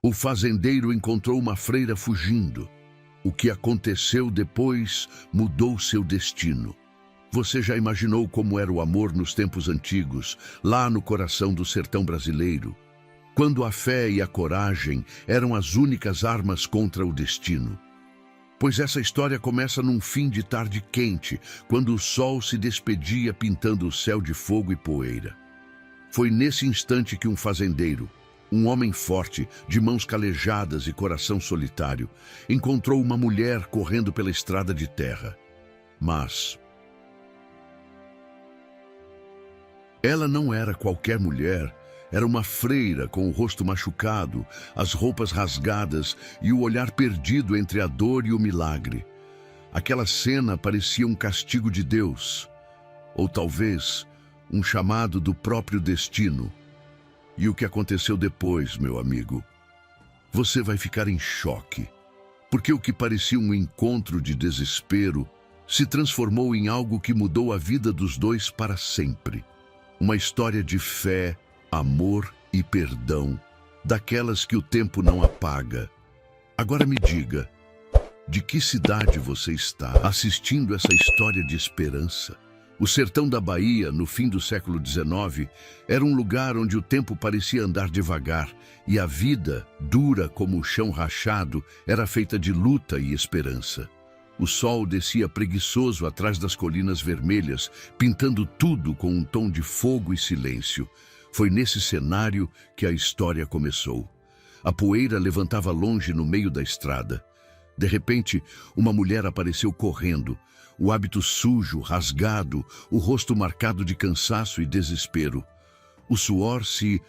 O fazendeiro encontrou uma freira fugindo. O que aconteceu depois mudou seu destino. Você já imaginou como era o amor nos tempos antigos, lá no coração do sertão brasileiro, quando a fé e a coragem eram as únicas armas contra o destino? Pois essa história começa num fim de tarde quente, quando o sol se despedia pintando o céu de fogo e poeira. Foi nesse instante que um fazendeiro, um homem forte, de mãos calejadas e coração solitário, encontrou uma mulher correndo pela estrada de terra. Mas ela não era qualquer mulher, era uma freira com o rosto machucado, as roupas rasgadas e o olhar perdido entre a dor e o milagre. Aquela cena parecia um castigo de Deus, ou talvez um chamado do próprio destino. E o que aconteceu depois, meu amigo? Você vai ficar em choque, porque o que parecia um encontro de desespero se transformou em algo que mudou a vida dos dois para sempre. Uma história de fé, amor e perdão, daquelas que o tempo não apaga. Agora me diga, de que cidade você está assistindo essa história de esperança? O sertão da Bahia, no fim do século XIX, era um lugar onde o tempo parecia andar devagar e a vida, dura como o chão rachado, era feita de luta e esperança. O sol descia preguiçoso atrás das colinas vermelhas, pintando tudo com um tom de fogo e silêncio. Foi nesse cenário que a história começou. A poeira levantava longe no meio da estrada. De repente, uma mulher apareceu correndo, o hábito sujo, rasgado, o rosto marcado de cansaço e desespero. O suor se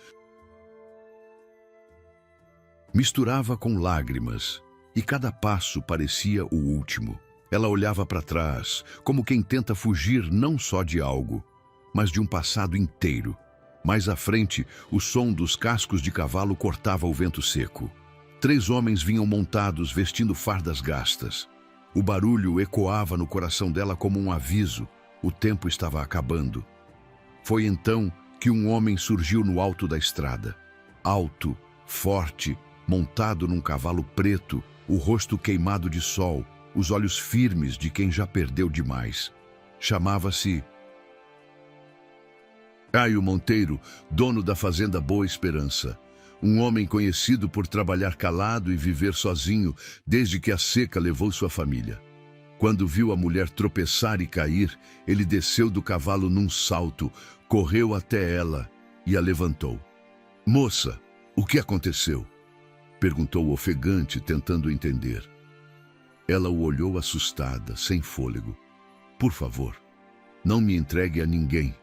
misturava com lágrimas, e cada passo parecia o último. Ela olhava para trás, como quem tenta fugir não só de algo, mas de um passado inteiro. Mais à frente, o som dos cascos de cavalo cortava o vento seco. 3 homens vinham montados, vestindo fardas gastas. O barulho ecoava no coração dela como um aviso. O tempo estava acabando. Foi então que um homem surgiu no alto da estrada. Alto, forte, montado num cavalo preto, o rosto queimado de sol, os olhos firmes de quem já perdeu demais. Chamava-se Caio Monteiro, dono da fazenda Boa Esperança. Um homem conhecido por trabalhar calado e viver sozinho desde que a seca levou sua família. Quando viu a mulher tropeçar e cair, ele desceu do cavalo num salto, correu até ela e a levantou. "Moça, o que aconteceu?" perguntou ofegante, tentando entender. Ela o olhou assustada, sem fôlego. "Por favor, não me entregue a ninguém.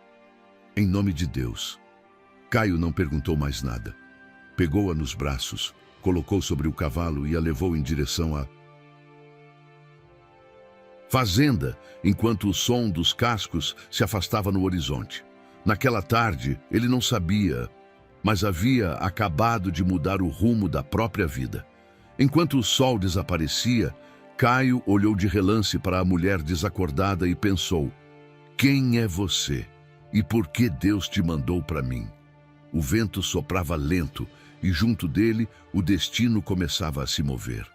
Em nome de Deus." Caio não perguntou mais nada. Pegou-a nos braços, colocou sobre o cavalo e a levou em direção à fazenda, enquanto o som dos cascos se afastava no horizonte. Naquela tarde, ele não sabia, mas havia acabado de mudar o rumo da própria vida. Enquanto o sol desaparecia, Caio olhou de relance para a mulher desacordada e pensou: "Quem é você? E por que Deus te mandou para mim?" O vento soprava lento e junto dele o destino começava a se mover.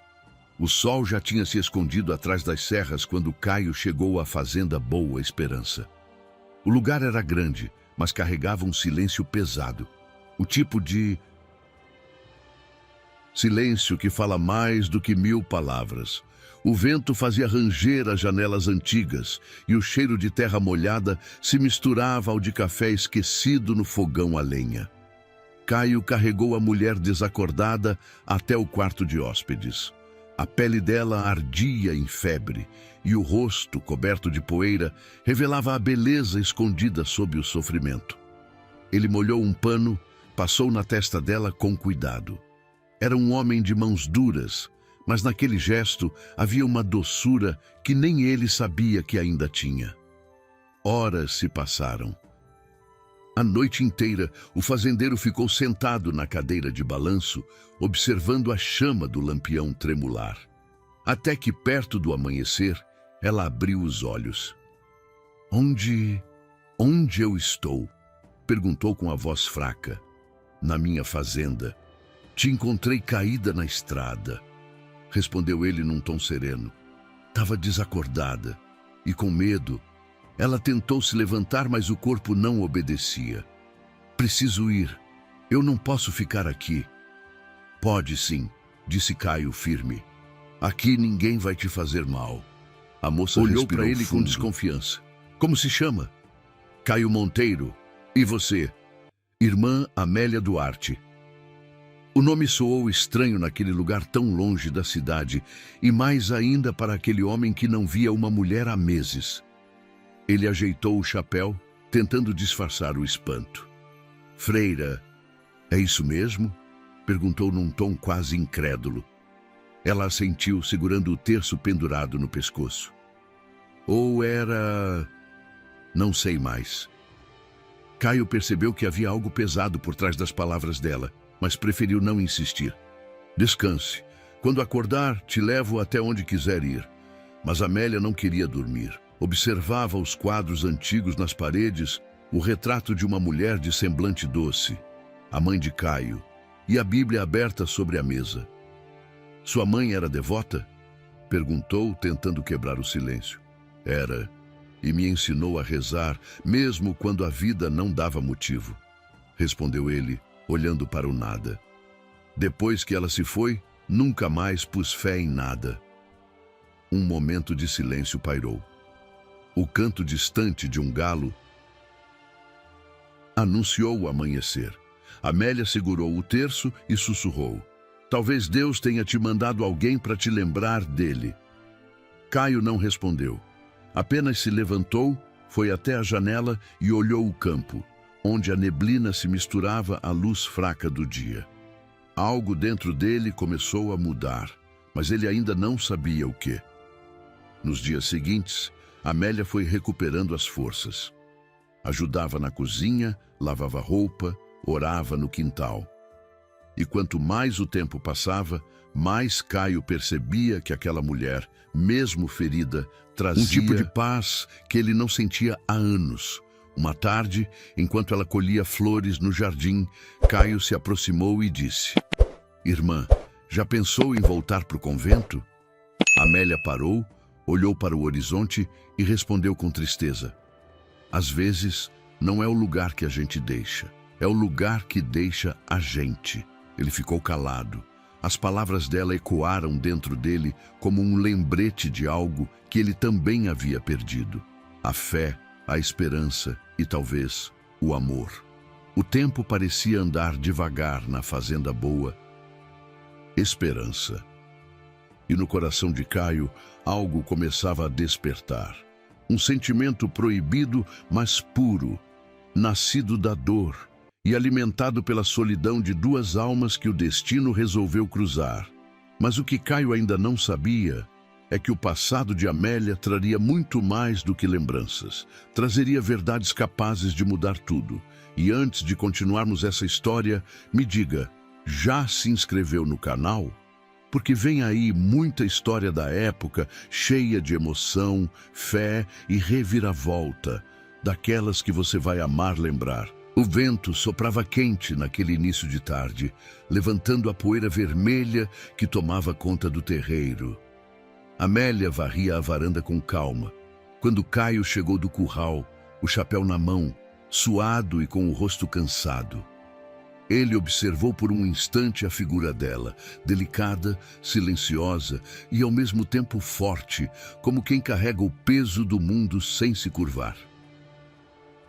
O sol já tinha se escondido atrás das serras quando Caio chegou à fazenda Boa Esperança. O lugar era grande, mas carregava um silêncio pesado. O tipo de silêncio que fala mais do que 1000 palavras. O vento fazia ranger as janelas antigas e o cheiro de terra molhada se misturava ao de café esquecido no fogão a lenha. Caio carregou a mulher desacordada até o quarto de hóspedes. A pele dela ardia em febre e o rosto, coberto de poeira, revelava a beleza escondida sob o sofrimento. Ele molhou um pano, passou na testa dela com cuidado. Era um homem de mãos duras, mas naquele gesto havia uma doçura que nem ele sabia que ainda tinha. Horas se passaram. A noite inteira, o fazendeiro ficou sentado na cadeira de balanço, observando a chama do lampião tremular. Até que, perto do amanhecer, ela abriu os olhos. Onde eu estou?" perguntou com a voz fraca. "Na minha fazenda." Te encontrei caída na estrada, respondeu ele num tom sereno. Estava desacordada e com medo. Ela tentou se levantar, mas o corpo não obedecia. Preciso ir. Eu não posso ficar aqui. Pode sim, disse Caio firme. Aqui ninguém vai te fazer mal. A moça olhou para ele com desconfiança. Como se chama? Caio Monteiro. E você? Irmã Amélia Duarte. O nome soou estranho naquele lugar tão longe da cidade, e mais ainda para aquele homem que não via uma mulher há meses. Ele ajeitou o chapéu, tentando disfarçar o espanto. Freira, é isso mesmo? Perguntou num tom quase incrédulo. Ela assentiu, segurando o terço pendurado no pescoço. Ou era... não sei mais. Caio percebeu que havia algo pesado por trás das palavras dela, mas preferiu não insistir. Descanse. Quando acordar, te levo até onde quiser ir. Mas Amélia não queria dormir. Observava os quadros antigos nas paredes, o retrato de uma mulher de semblante doce, a mãe de Caio, e a Bíblia aberta sobre a mesa. Sua mãe era devota? Perguntou, tentando quebrar o silêncio. Era, e me ensinou a rezar, mesmo quando a vida não dava motivo. Respondeu ele, olhando para o nada. Depois que ela se foi, nunca mais pus fé em nada. Um momento de silêncio pairou. O canto distante de um galo anunciou o amanhecer. Amélia segurou o terço e sussurrou. Talvez Deus tenha te mandado alguém para te lembrar dele. Caio não respondeu. Apenas se levantou, foi até a janela e olhou o campo, onde a neblina se misturava à luz fraca do dia. Algo dentro dele começou a mudar, mas ele ainda não sabia o quê. Nos dias seguintes, Amélia foi recuperando as forças. Ajudava na cozinha, lavava roupa, orava no quintal. E quanto mais o tempo passava, mais Caio percebia que aquela mulher, mesmo ferida, trazia um tipo de paz que ele não sentia há anos. Uma tarde, enquanto ela colhia flores no jardim, Caio se aproximou e disse: Irmã, já pensou em voltar para o convento? Amélia parou, olhou para o horizonte e respondeu com tristeza: Às vezes, não é o lugar que a gente deixa, é o lugar que deixa a gente. Ele ficou calado. As palavras dela ecoaram dentro dele como um lembrete de algo que ele também havia perdido. A fé, a esperança e, talvez, o amor. O tempo parecia andar devagar na fazenda boa. Esperança. E no coração de Caio, algo começava a despertar. Um sentimento proibido, mas puro, nascido da dor e alimentado pela solidão de duas almas que o destino resolveu cruzar. Mas o que Caio ainda não sabia é que o passado de Amélia traria muito mais do que lembranças. Trazeria verdades capazes de mudar tudo. E antes de continuarmos essa história, me diga, já se inscreveu no canal? Porque vem aí muita história da época, cheia de emoção, fé e reviravolta, daquelas que você vai amar lembrar. O vento soprava quente naquele início de tarde, levantando a poeira vermelha que tomava conta do terreiro. Amélia varria a varanda com calma. Quando Caio chegou do curral, o chapéu na mão, suado e com o rosto cansado. Ele observou por um instante a figura dela, delicada, silenciosa e ao mesmo tempo forte, como quem carrega o peso do mundo sem se curvar.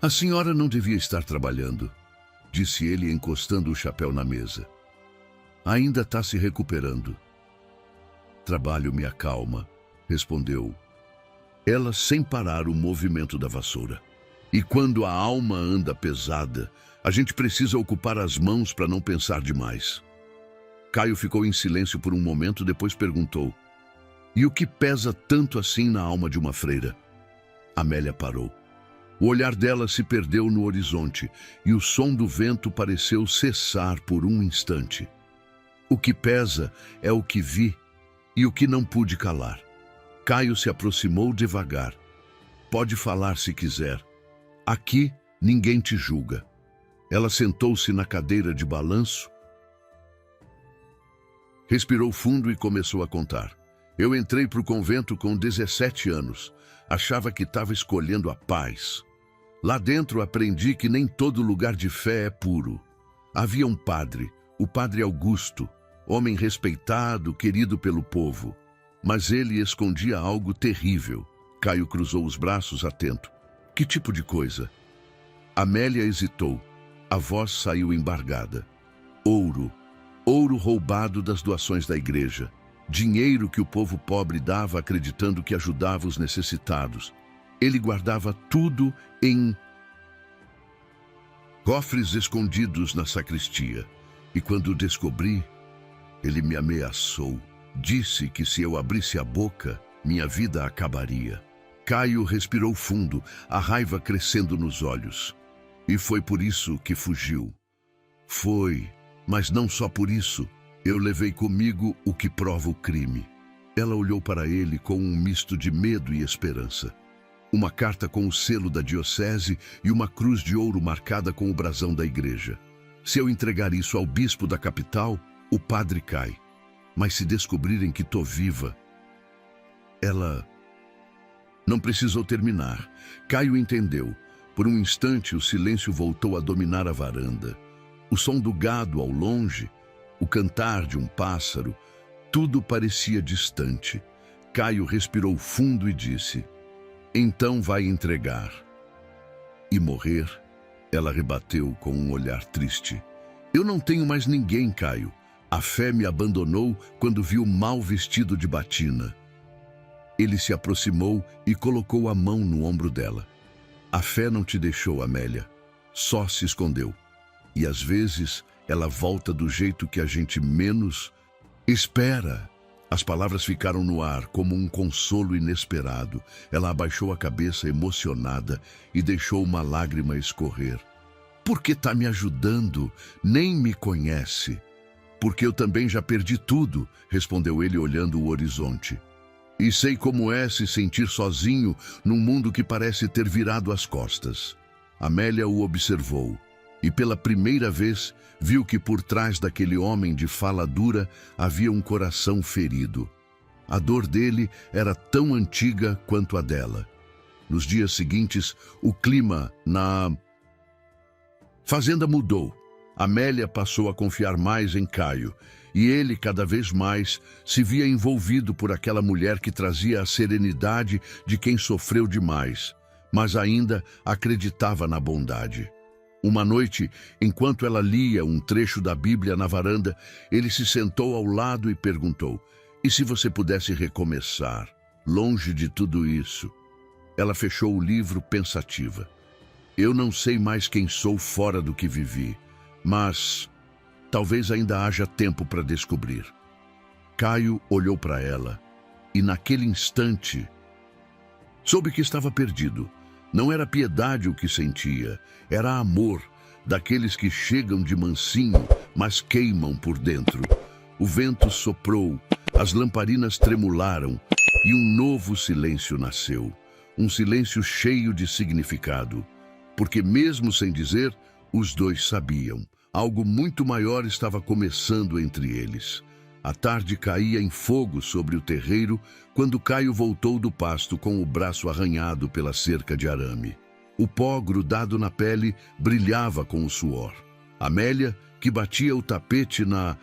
A senhora não devia estar trabalhando, disse ele encostando o chapéu na mesa. Ainda está se recuperando. Trabalho me acalma, respondeu ela sem parar o movimento da vassoura. E quando a alma anda pesada, a gente precisa ocupar as mãos para não pensar demais. Caio ficou em silêncio por um momento, depois perguntou: E o que pesa tanto assim na alma de uma freira? Amélia parou. O olhar dela se perdeu no horizonte e o som do vento pareceu cessar por um instante. O que pesa é o que vi e o que não pude calar. Caio se aproximou devagar. Pode falar se quiser. Aqui ninguém te julga. Ela sentou-se na cadeira de balanço Respirou fundo e começou a contar. Eu entrei para o convento com 17 anos. Achava que estava escolhendo a paz. Lá dentro aprendi que nem todo lugar de fé é puro. Havia um padre, o padre Augusto, homem respeitado, querido pelo povo. Mas ele escondia algo terrível. Caio cruzou os braços atento. Que tipo de coisa? Amélia hesitou. A voz saiu embargada. Ouro. Ouro roubado das doações da igreja. Dinheiro que o povo pobre dava acreditando que ajudava os necessitados. Ele guardava tudo em cofres escondidos na sacristia. E quando descobri, ele me ameaçou. Disse que se eu abrisse a boca, minha vida acabaria. Caio respirou fundo, a raiva crescendo nos olhos. E foi por isso que fugiu. Foi, mas não só por isso. Eu levei comigo o que prova o crime. Ela olhou para ele com um misto de medo e esperança. Uma carta com o selo da diocese e uma cruz de ouro marcada com o brasão da igreja. Se eu entregar isso ao bispo da capital, o padre cai. Mas se descobrirem que tô viva... Ela... Não precisou terminar. Caio entendeu. Por um instante, o silêncio voltou a dominar a varanda. O som do gado ao longe, o cantar de um pássaro, tudo parecia distante. Caio respirou fundo e disse: então vai entregar. E morrer? Ela rebateu com um olhar triste. Eu não tenho mais ninguém, Caio. A fé me abandonou quando viu mal vestido de batina. Ele se aproximou e colocou a mão no ombro dela. A fé não te deixou, Amélia. Só se escondeu. E às vezes ela volta do jeito que a gente menos espera. As palavras ficaram no ar como um consolo inesperado. Ela abaixou a cabeça emocionada e deixou uma lágrima escorrer. Por que tá me ajudando? Nem me conhece. Porque eu também já perdi tudo, respondeu ele olhando o horizonte. E sei como é se sentir sozinho num mundo que parece ter virado as costas. Amélia o observou e pela primeira vez viu que por trás daquele homem de fala dura havia um coração ferido. A dor dele era tão antiga quanto a dela. Nos dias seguintes, o clima na fazenda mudou. Amélia passou a confiar mais em Caio, e ele, cada vez mais, se via envolvido por aquela mulher que trazia a serenidade de quem sofreu demais, mas ainda acreditava na bondade. Uma noite, enquanto ela lia um trecho da Bíblia na varanda, ele se sentou ao lado e perguntou: e se você pudesse recomeçar, longe de tudo isso? Ela fechou o livro pensativa. Eu não sei mais quem sou fora do que vivi, mas talvez ainda haja tempo para descobrir. Caio olhou para ela e naquele instante soube que estava perdido. Não era piedade o que sentia, era amor, daqueles que chegam de mansinho, mas queimam por dentro. O vento soprou, as lamparinas tremularam e um novo silêncio nasceu. Um silêncio cheio de significado, porque mesmo sem dizer, os dois sabiam. Algo muito maior estava começando entre eles. A tarde caía em fogo sobre o terreiro quando Caio voltou do pasto com o braço arranhado pela cerca de arame. O pó grudado na pele brilhava com o suor. Amélia, que batia o tapete na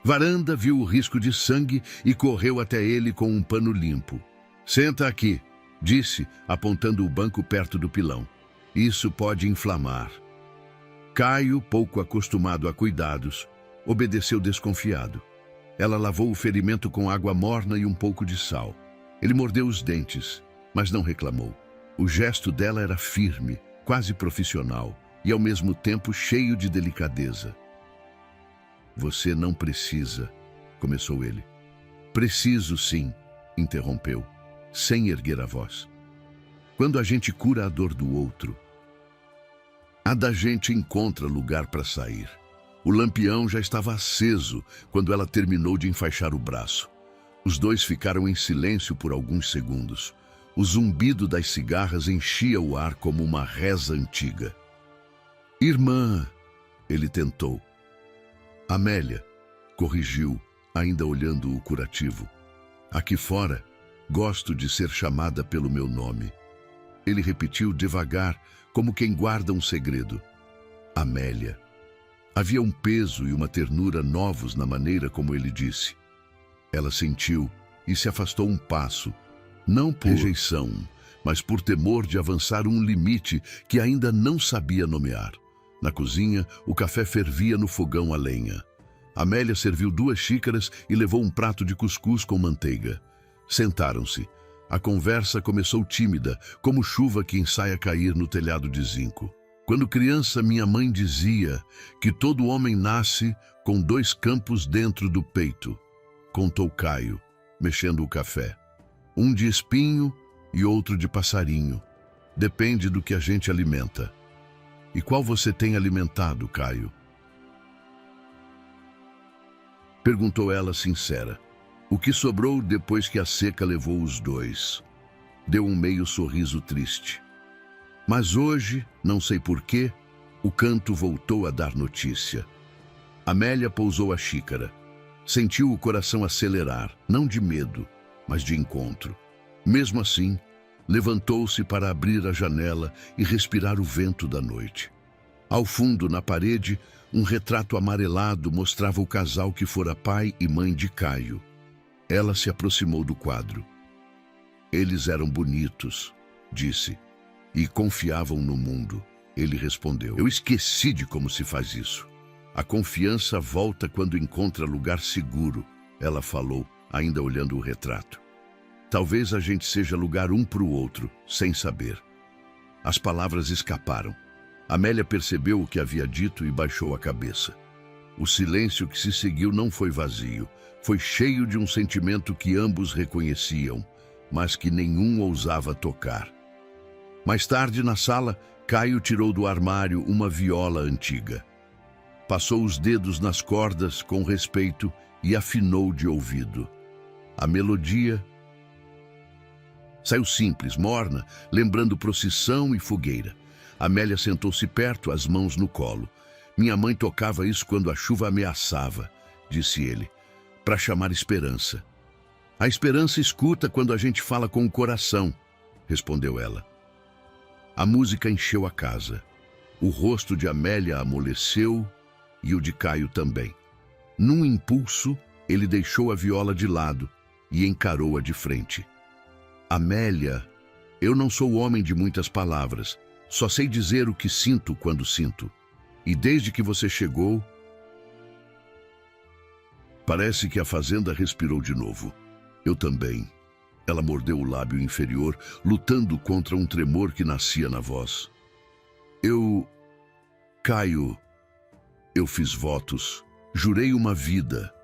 varanda, viu o risco de sangue e correu até ele com um pano limpo. Senta aqui, disse, apontando o banco perto do pilão. Isso pode inflamar. Caio, pouco acostumado a cuidados, obedeceu desconfiado. Ela lavou o ferimento com água morna e um pouco de sal. Ele mordeu os dentes, mas não reclamou. O gesto dela era firme, quase profissional, e ao mesmo tempo cheio de delicadeza. Você não precisa, começou ele. Preciso sim, interrompeu, sem erguer a voz. Quando a gente cura a dor do outro, a da gente encontra lugar para sair. O lampião já estava aceso quando ela terminou de enfaixar o braço. Os dois ficaram em silêncio por alguns segundos. O zumbido das cigarras enchia o ar como uma reza antiga. Irmã, ele tentou. Amélia, corrigiu, ainda olhando o curativo. Aqui fora, gosto de ser chamada pelo meu nome. Ele repetiu devagar, como quem guarda um segredo. Amélia. Havia um peso e uma ternura novos na maneira como ele disse. Ela sentiu e se afastou um passo, não por rejeição, mas por temor de avançar um limite que ainda não sabia nomear. Na cozinha, o café fervia no fogão a lenha. Amélia serviu 2 xícaras e levou um prato de cuscuz com manteiga. Sentaram-se. A conversa começou tímida, como chuva que ensaia cair no telhado de zinco. Quando criança, minha mãe dizia que todo homem nasce com 2 campos dentro do peito, contou Caio, mexendo o café. Um de espinho e outro de passarinho. Depende do que a gente alimenta. E qual você tem alimentado, Caio? Perguntou ela sincera. O que sobrou depois que a seca levou os 2? Deu um meio sorriso triste. Mas hoje, não sei porquê, o canto voltou a dar notícia. Amélia pousou a xícara. Sentiu o coração acelerar, não de medo, mas de encontro. Mesmo assim, levantou-se para abrir a janela e respirar o vento da noite. Ao fundo, na parede, um retrato amarelado mostrava o casal que fora pai e mãe de Caio. Ela se aproximou do quadro. Eles eram bonitos, disse, e confiavam no mundo. Ele respondeu. Eu esqueci de como se faz isso. A confiança volta quando encontra lugar seguro, ela falou, ainda olhando o retrato. Talvez a gente seja lugar um para o outro, sem saber. As palavras escaparam. Amélia percebeu o que havia dito e baixou a cabeça. O silêncio que se seguiu não foi vazio, foi cheio de um sentimento que ambos reconheciam, mas que nenhum ousava tocar. Mais tarde, na sala, Caio tirou do armário uma viola antiga. Passou os dedos nas cordas com respeito e afinou de ouvido. A melodia saiu simples, morna, lembrando procissão e fogueira. Amélia sentou-se perto, as mãos no colo. Minha mãe tocava isso quando a chuva ameaçava, disse ele, para chamar esperança. A esperança escuta quando a gente fala com o coração, respondeu ela. A música encheu a casa. O rosto de Amélia amoleceu e o de Caio também. Num impulso, ele deixou a viola de lado e encarou-a de frente. Amélia, eu não sou homem de muitas palavras, só sei dizer o que sinto quando sinto. E desde que você chegou... Parece que a fazenda respirou de novo. Eu também. Ela mordeu o lábio inferior, lutando contra um tremor que nascia na voz. Caio, eu fiz votos, jurei uma vida.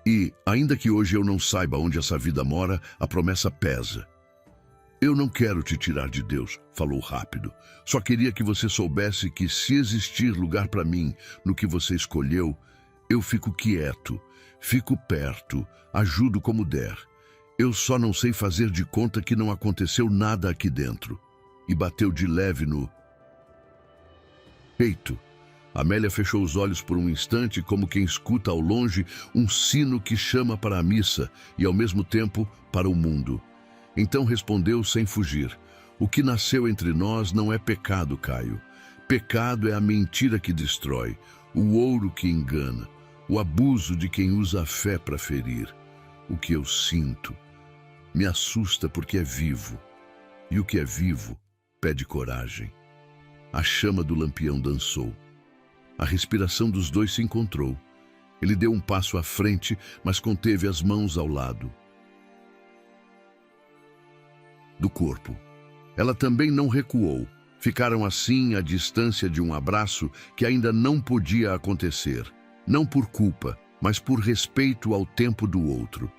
E, ainda que hoje eu não saiba onde essa vida mora, a promessa pesa. Eu não quero te tirar de Deus, falou rápido. Só queria que você soubesse que se existir lugar para mim no que você escolheu, eu fico quieto, fico perto, ajudo como der. Eu só não sei fazer de conta que não aconteceu nada aqui dentro. E bateu de leve no peito. Amélia fechou os olhos por um instante, como quem escuta ao longe um sino que chama para a missa e, ao mesmo tempo, para o mundo. Então respondeu sem fugir. O que nasceu entre nós não é pecado, Caio. Pecado é a mentira que destrói, o ouro que engana, o abuso de quem usa a fé para ferir. O que eu sinto me assusta porque é vivo. E o que é vivo pede coragem. A chama do lampião dançou. A respiração dos dois se encontrou. Ele deu um passo à frente, mas conteve as mãos ao lado do corpo. Ela também não recuou. Ficaram assim à distância de um abraço que ainda não podia acontecer. Não por culpa, mas por respeito ao tempo do outro.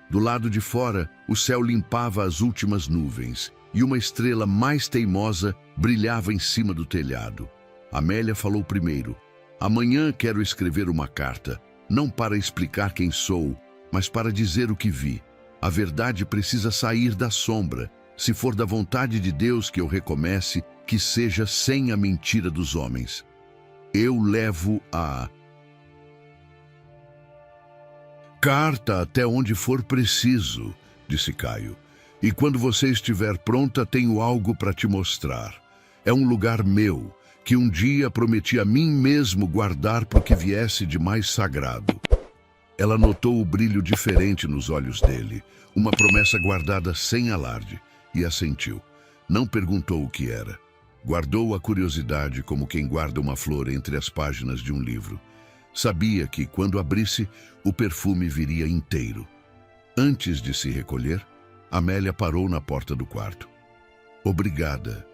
Do lado de fora, o céu limpava as últimas nuvens e uma estrela mais teimosa brilhava em cima do telhado. Amélia falou primeiro. Amanhã quero escrever uma carta, não para explicar quem sou, mas para dizer o que vi. A verdade precisa sair da sombra. Se for da vontade de Deus que eu recomece, que seja sem a mentira dos homens. Eu levo a... carta até onde for preciso, disse Caio. E quando você estiver pronta, tenho algo para te mostrar. É um lugar meu, que um dia prometi a mim mesmo guardar para o que viesse de mais sagrado. Ela notou o brilho diferente nos olhos dele, uma promessa guardada sem alarde, e assentiu. Não perguntou o que era. Guardou a curiosidade como quem guarda uma flor entre as páginas de um livro. Sabia que, quando abrisse, o perfume viria inteiro. Antes de se recolher, Amélia parou na porta do quarto. Obrigada.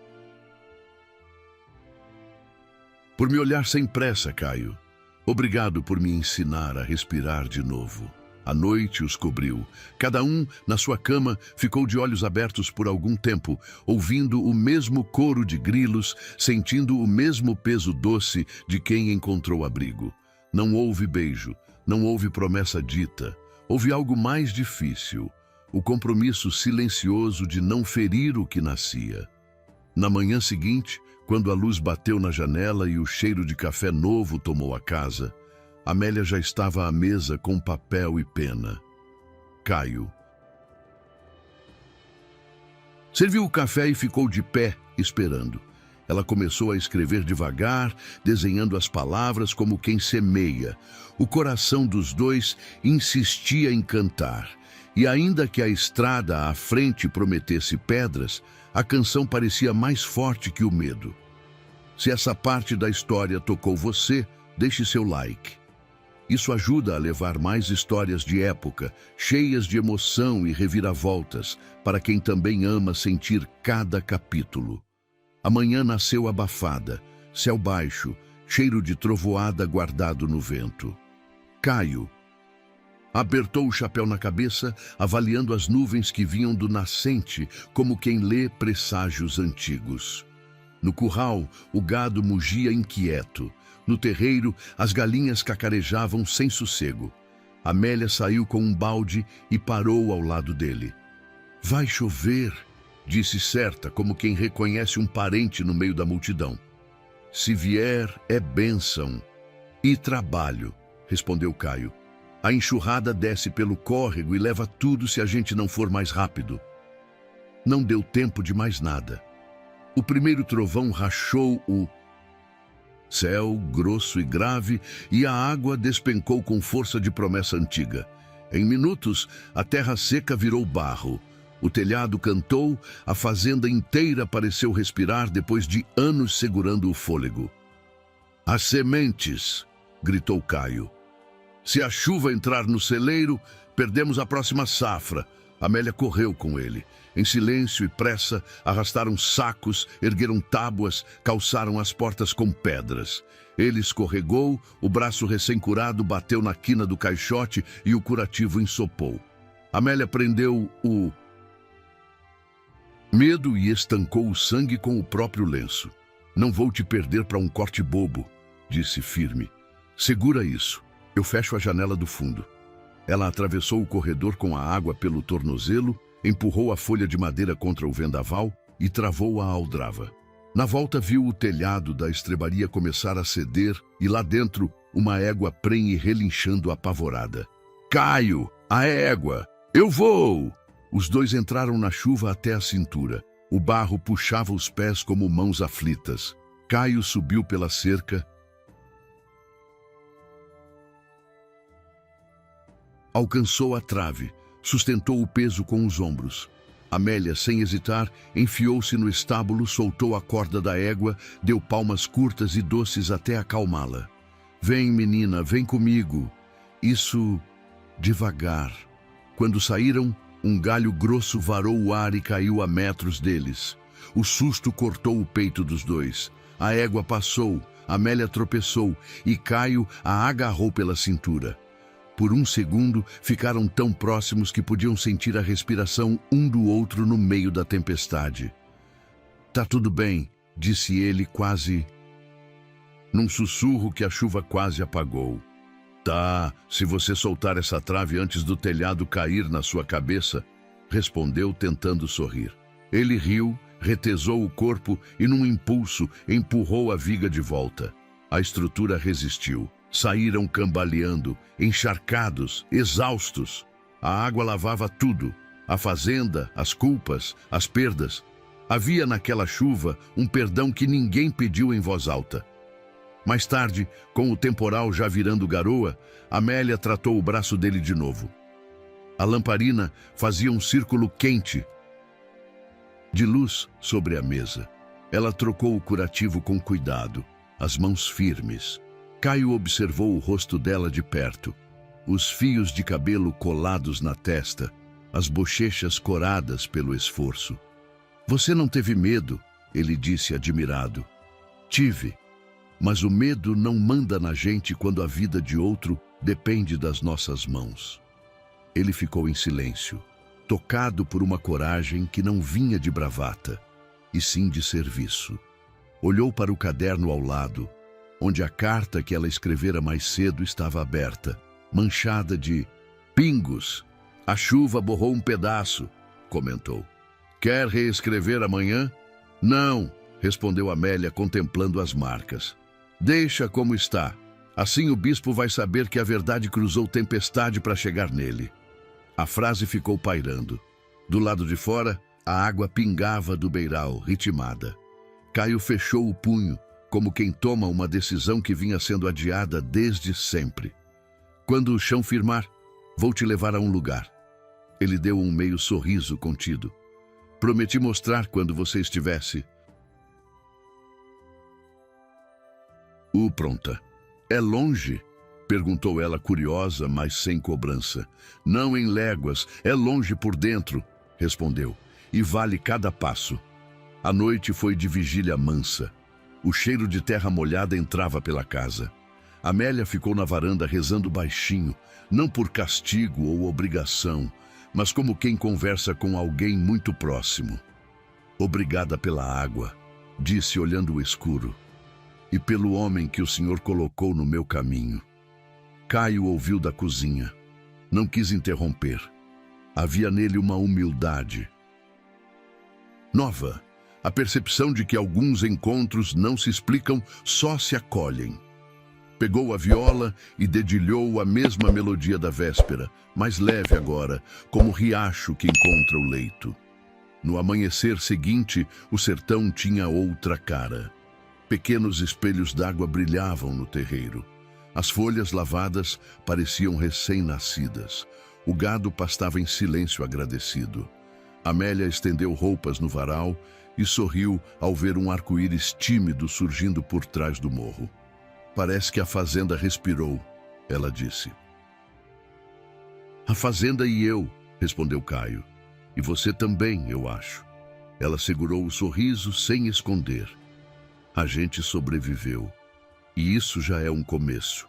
Por me olhar sem pressa, Caio. Obrigado por me ensinar a respirar de novo. A noite os cobriu. Cada um, na sua cama, ficou de olhos abertos por algum tempo, ouvindo o mesmo coro de grilos, sentindo o mesmo peso doce de quem encontrou abrigo. Não houve beijo, não houve promessa dita. Houve algo mais difícil, o compromisso silencioso de não ferir o que nascia. Na manhã seguinte, quando a luz bateu na janela e o cheiro de café novo tomou a casa, Amélia já estava à mesa com papel e pena. Caio serviu o café e ficou de pé, esperando. Ela começou a escrever devagar, desenhando as palavras como quem semeia. O coração dos dois insistia em cantar. E ainda que a estrada à frente prometesse pedras, a canção parecia mais forte que o medo. Se essa parte da história tocou você, deixe seu like. Isso ajuda a levar mais histórias de época, cheias de emoção e reviravoltas, para quem também ama sentir cada capítulo. A manhã nasceu abafada, céu baixo, cheiro de trovoada guardado no vento. Caio apertou o chapéu na cabeça, avaliando as nuvens que vinham do nascente, como quem lê presságios antigos. No curral, o gado mugia inquieto. No terreiro, as galinhas cacarejavam sem sossego. Amélia saiu com um balde e parou ao lado dele. Vai chover, disse certa, como quem reconhece um parente no meio da multidão. Se vier, é bênção. E trabalho, respondeu Caio. A enxurrada desce pelo córrego e leva tudo se a gente não for mais rápido. Não deu tempo de mais nada. O primeiro trovão rachou o céu, grosso e grave, e a água despencou com força de promessa antiga. Em minutos, a terra seca virou barro. O telhado cantou, a fazenda inteira pareceu respirar depois de anos segurando o fôlego. As sementes, gritou Caio. Se a chuva entrar no celeiro, perdemos a próxima safra. Amélia correu com ele. Em silêncio e pressa, arrastaram sacos, ergueram tábuas, calçaram as portas com pedras. Ele escorregou, o braço recém-curado bateu na quina do caixote e o curativo ensopou. Amélia prendeu o medo e estancou o sangue com o próprio lenço. Não vou te perder para um corte bobo, disse firme. Segura isso. Eu fecho a janela do fundo. Ela atravessou o corredor com a água pelo tornozelo, empurrou a folha de madeira contra o vendaval e travou a aldrava. Na volta viu o telhado da estrebaria começar a ceder e lá dentro uma égua prenhe relinchando apavorada. Caio, a égua! Eu vou! Os dois entraram na chuva até a cintura. O barro puxava os pés como mãos aflitas. Caio subiu pela cerca. Alcançou a trave, sustentou o peso com os ombros. Amélia, sem hesitar, enfiou-se no estábulo, soltou a corda da égua, deu palmas curtas e doces até acalmá-la. Vem, menina, vem comigo. Isso devagar. Quando saíram, um galho grosso varou o ar e caiu a metros deles. O susto cortou o peito dos dois. A égua passou, Amélia tropeçou e Caio a agarrou pela cintura. Por um segundo, ficaram tão próximos que podiam sentir a respiração um do outro no meio da tempestade. Tá tudo bem, disse ele quase num sussurro que a chuva quase apagou. Tá, se você soltar essa trave antes do telhado cair na sua cabeça, respondeu tentando sorrir. Ele riu, retesou o corpo e num impulso empurrou a viga de volta. A estrutura resistiu. Saíram cambaleando, encharcados, exaustos. A água lavava tudo: a fazenda, as culpas, as perdas. Havia naquela chuva um perdão que ninguém pediu em voz alta. Mais tarde, com o temporal já virando garoa, Amélia tratou o braço dele de novo. A lamparina fazia um círculo quente de luz sobre a mesa. Ela trocou o curativo com cuidado, as mãos firmes. Caio observou o rosto dela de perto, os fios de cabelo colados na testa, as bochechas coradas pelo esforço. Você não teve medo, ele disse admirado. Tive, mas o medo não manda na gente quando a vida de outro depende das nossas mãos. Ele ficou em silêncio, tocado por uma coragem que não vinha de bravata, e sim de serviço. Olhou para o caderno ao lado, onde a carta que ela escrevera mais cedo estava aberta, manchada de pingos. A chuva borrou um pedaço, comentou. Quer reescrever amanhã? Não, respondeu Amélia, contemplando as marcas. Deixa como está. Assim o bispo vai saber que a verdade cruzou tempestade para chegar nele. A frase ficou pairando. Do lado de fora, a água pingava do beiral, ritmada. Caio fechou o punho, como quem toma uma decisão que vinha sendo adiada desde sempre. Quando o chão firmar, vou te levar a um lugar. Ele deu um meio sorriso contido. Prometi mostrar quando você estivesse. Pronta. É longe? Perguntou ela curiosa, mas sem cobrança. Não em léguas, é longe por dentro, respondeu. E vale cada passo. A noite foi de vigília mansa. O cheiro de terra molhada entrava pela casa. Amélia ficou na varanda rezando baixinho, não por castigo ou obrigação, mas como quem conversa com alguém muito próximo. Obrigada pela água, disse olhando o escuro, e pelo homem que o Senhor colocou no meu caminho. Caio ouviu da cozinha. Não quis interromper. Havia nele uma humildade nova, a percepção de que alguns encontros não se explicam, só se acolhem. Pegou a viola e dedilhou a mesma melodia da véspera, mais leve agora, como o riacho que encontra o leito. No amanhecer seguinte, o sertão tinha outra cara. Pequenos espelhos d'água brilhavam no terreiro. As folhas lavadas pareciam recém-nascidas. O gado pastava em silêncio agradecido. Amélia estendeu roupas no varal e sorriu ao ver um arco-íris tímido surgindo por trás do morro. Parece que a fazenda respirou, ela disse. A fazenda e eu, respondeu Caio. E você também, eu acho. Ela segurou o sorriso sem esconder. A gente sobreviveu. E isso já é um começo.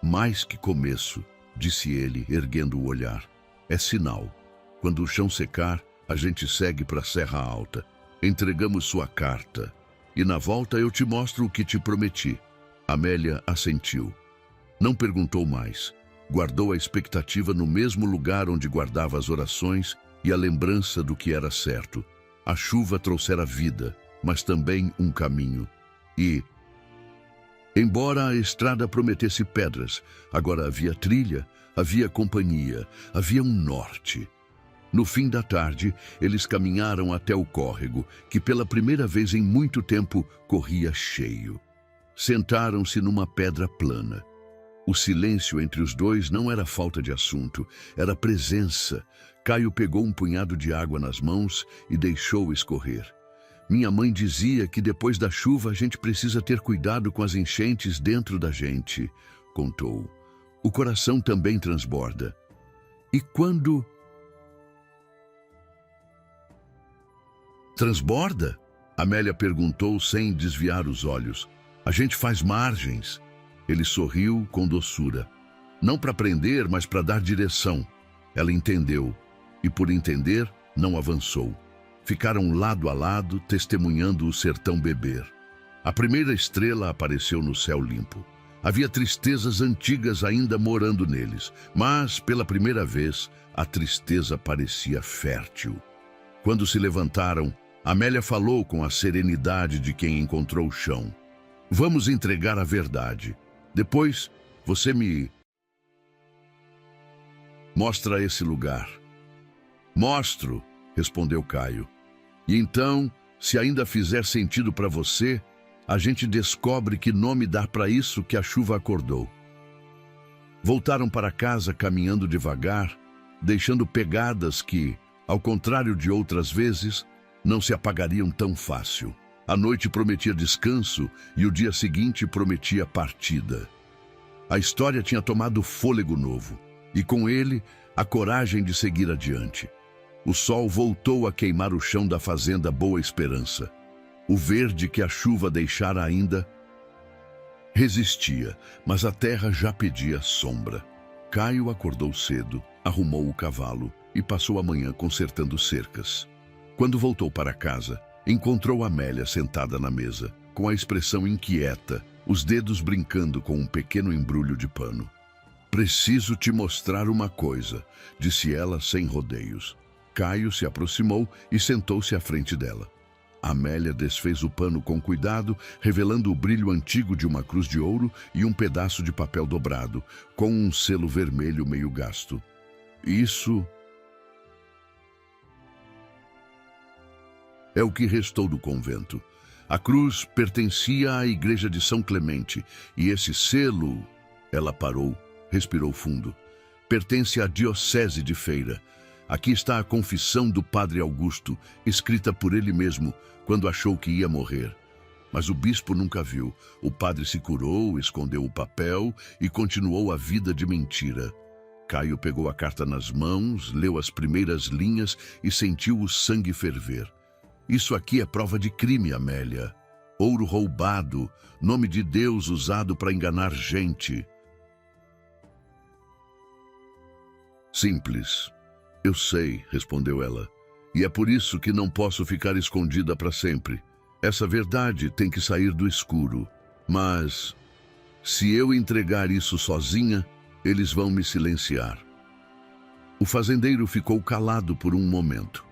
Mais que começo, disse ele, erguendo o olhar. É sinal. Quando o chão secar, a gente segue para a Serra Alta. Entregamos sua carta. E na volta eu te mostro o que te prometi. Amélia assentiu. Não perguntou mais. Guardou a expectativa no mesmo lugar onde guardava as orações e a lembrança do que era certo. A chuva trouxera vida, mas também um caminho. E, embora a estrada prometesse pedras, agora havia trilha, havia companhia, havia um norte. No fim da tarde, eles caminharam até o córrego, que pela primeira vez em muito tempo corria cheio. Sentaram-se numa pedra plana. O silêncio entre os dois não era falta de assunto, era presença. Caio pegou um punhado de água nas mãos e deixou escorrer. Minha mãe dizia que depois da chuva a gente precisa ter cuidado com as enchentes dentro da gente, contou. O coração também transborda. E quando... Transborda? Amélia perguntou sem desviar os olhos. A gente faz margens. Ele sorriu com doçura. Não para prender, mas para dar direção. Ela entendeu. E por entender, não avançou. Ficaram lado a lado, testemunhando o sertão beber. A primeira estrela apareceu no céu limpo. Havia tristezas antigas ainda morando neles, mas, pela primeira vez, a tristeza parecia fértil. Quando se levantaram, Amélia falou com a serenidade de quem encontrou o chão. Vamos entregar a verdade. Depois, Você me mostra esse lugar. Mostro, respondeu Caio. E então, se ainda fizer sentido para você, a gente descobre que nome dar para isso que a chuva acordou. Voltaram para casa caminhando devagar, deixando pegadas que, ao contrário de outras vezes, não se apagariam tão fácil. A noite prometia descanso e o dia seguinte prometia partida. A história tinha tomado fôlego novo, e com ele, a coragem de seguir adiante. O sol voltou a queimar o chão da fazenda Boa Esperança. O verde que a chuva deixara ainda resistia, mas a terra já pedia sombra. Caio acordou cedo, arrumou o cavalo e passou a manhã consertando cercas. Quando voltou para casa, encontrou Amélia sentada na mesa, com a expressão inquieta, os dedos brincando com um pequeno embrulho de pano. Preciso te mostrar uma coisa, disse ela sem rodeios. Caio se aproximou e sentou-se à frente dela. Amélia desfez o pano com cuidado, revelando o brilho antigo de uma cruz de ouro e um pedaço de papel dobrado, com um selo vermelho meio gasto. Isso é o que restou do convento. A cruz pertencia à igreja de São Clemente, e esse selo... Ela parou, respirou fundo. Pertence à diocese de Feira. Aqui está a confissão do padre Augusto, escrita por ele mesmo, quando achou que ia morrer. Mas o bispo nunca viu. O padre se curou, escondeu o papel e continuou a vida de mentira. Caio pegou a carta nas mãos, leu as primeiras linhas e sentiu o sangue ferver. Isso aqui é prova de crime, Amélia. Ouro roubado, nome de Deus usado para enganar gente. Simples. Eu sei, respondeu ela. E é por isso que não posso ficar escondida para sempre. Essa verdade tem que sair do escuro. Mas, se eu entregar isso sozinha, eles vão me silenciar. O fazendeiro ficou calado por um momento.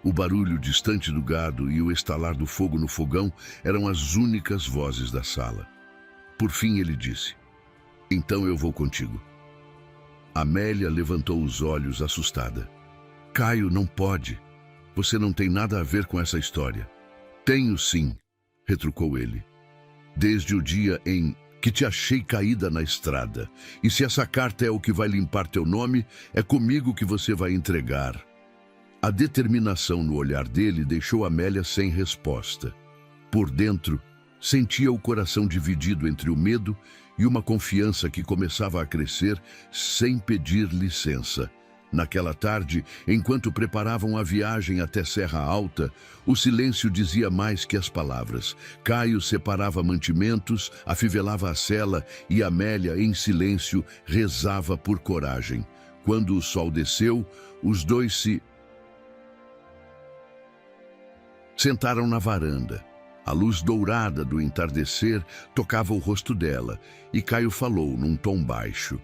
O barulho distante do gado e o estalar do fogo no fogão eram as únicas vozes da sala. Por fim ele disse: então eu vou contigo. Amélia levantou os olhos assustada. Caio, não pode. Você não tem nada a ver com essa história. Tenho sim, retrucou ele. Desde o dia em que te achei caída na estrada. E se essa carta é o que vai limpar teu nome, é comigo que você vai entregar. A determinação no olhar dele deixou Amélia sem resposta. Por dentro, sentia o coração dividido entre o medo e uma confiança que começava a crescer sem pedir licença. Naquela tarde, enquanto preparavam a viagem até Serra Alta, o silêncio dizia mais que as palavras. Caio separava mantimentos, afivelava a sela e Amélia, em silêncio, rezava por coragem. Quando o sol desceu, os dois se sentaram na varanda. A luz dourada do entardecer tocava o rosto dela e Caio falou num tom baixo.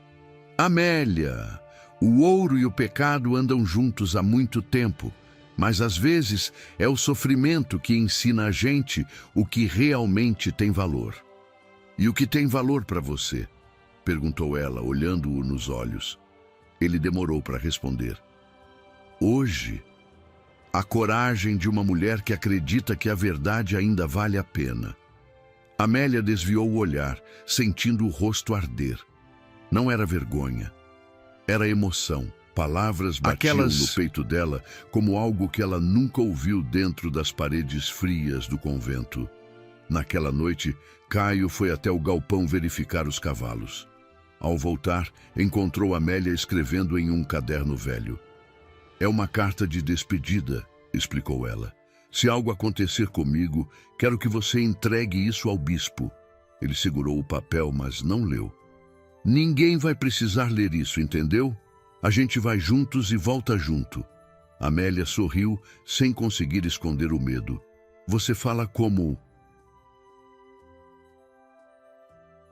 Amélia, o ouro e o pecado andam juntos há muito tempo, mas às vezes é o sofrimento que ensina a gente o que realmente tem valor. E o que tem valor para você? Perguntou ela, olhando-o nos olhos. Ele demorou para responder. Hoje, a coragem de uma mulher que acredita que a verdade ainda vale a pena. Amélia desviou o olhar, sentindo o rosto arder. Não era vergonha, era emoção. Palavras batiam no peito dela como algo que ela nunca ouviu dentro das paredes frias do convento. Naquela noite, Caio foi até o galpão verificar os cavalos. Ao voltar, encontrou Amélia escrevendo em um caderno velho. É uma carta de despedida, explicou ela. Se algo acontecer comigo, quero que você entregue isso ao bispo. Ele segurou o papel, mas não leu. Ninguém vai precisar ler isso, entendeu? A gente vai juntos e volta junto. Amélia sorriu, sem conseguir esconder o medo. Você fala como...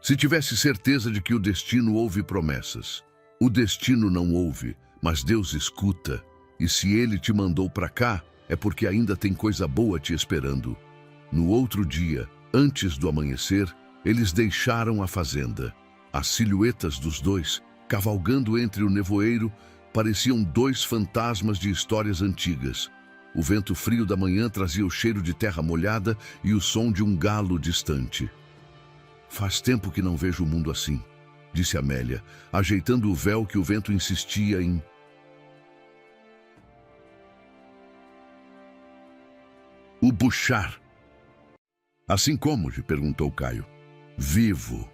se tivesse certeza de que o destino ouve promessas. O destino não ouve, mas Deus escuta. E se ele te mandou para cá, é porque ainda tem coisa boa te esperando. No outro dia, antes do amanhecer, eles deixaram a fazenda. As silhuetas dos dois, cavalgando entre o nevoeiro, pareciam dois fantasmas de histórias antigas. O vento frio da manhã trazia o cheiro de terra molhada e o som de um galo distante. Faz tempo que não vejo o mundo assim, disse Amélia, ajeitando o véu que o vento insistia em... O puxar. Assim como? Perguntou Caio. Vivo.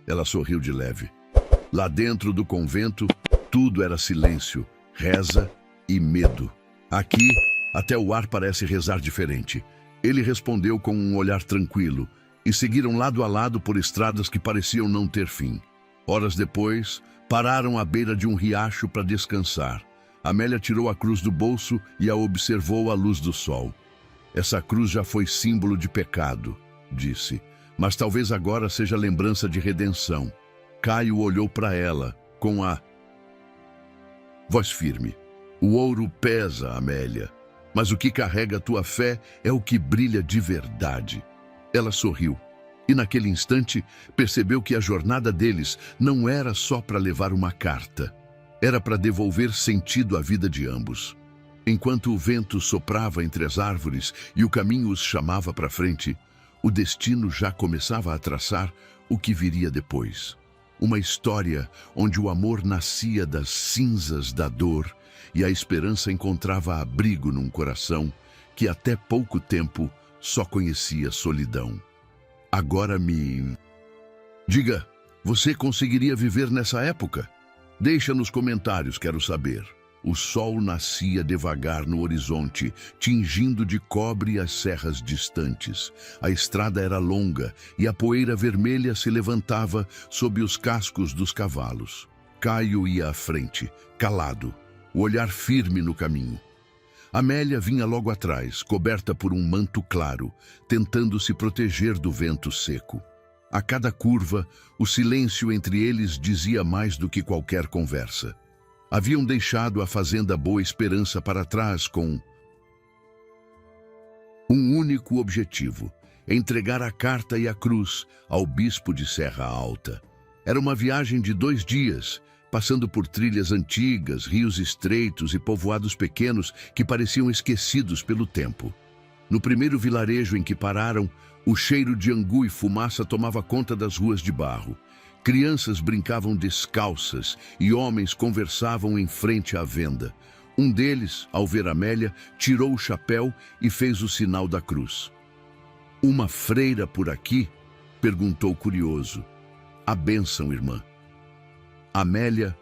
Ela sorriu de leve. Lá dentro do convento, tudo era silêncio, reza e medo. Aqui, até o ar parece rezar diferente. Ele respondeu com um olhar tranquilo e seguiram lado a lado por estradas que pareciam não ter fim. Horas depois, pararam à beira de um riacho para descansar. Amélia tirou a cruz do bolso e a observou à luz do sol. Essa cruz já foi símbolo de pecado, disse, mas talvez agora seja lembrança de redenção. Caio olhou para ela, com a voz firme. O ouro pesa, Amélia, mas o que carrega a tua fé é o que brilha de verdade. Ela sorriu, e naquele instante percebeu que a jornada deles não era só para levar uma carta. Era para devolver sentido à vida de ambos. Enquanto o vento soprava entre as árvores e o caminho os chamava para frente, o destino já começava a traçar o que viria depois. Uma história onde o amor nascia das cinzas da dor e a esperança encontrava abrigo num coração que até pouco tempo só conhecia solidão. Agora me... Diga, você conseguiria viver nessa época? Deixa nos comentários, quero saber. O sol nascia devagar no horizonte, tingindo de cobre as serras distantes. A estrada era longa e a poeira vermelha se levantava sob os cascos dos cavalos. Caio ia à frente, calado, o olhar firme no caminho. Amélia vinha logo atrás, coberta por um manto claro, tentando se proteger do vento seco. A cada curva, o silêncio entre eles dizia mais do que qualquer conversa. Haviam deixado a fazenda Boa Esperança para trás com um único objetivo: entregar a carta e a cruz ao bispo de Serra Alta. Era uma viagem de 2 dias, passando por trilhas antigas, rios estreitos e povoados pequenos que pareciam esquecidos pelo tempo. No primeiro vilarejo em que pararam, o cheiro de angu e fumaça tomava conta das ruas de barro. Crianças brincavam descalças e homens conversavam em frente à venda. Um deles, ao ver Amélia, tirou o chapéu e fez o sinal da cruz. Uma freira por aqui? Perguntou curioso. A bênção, irmã. Amélia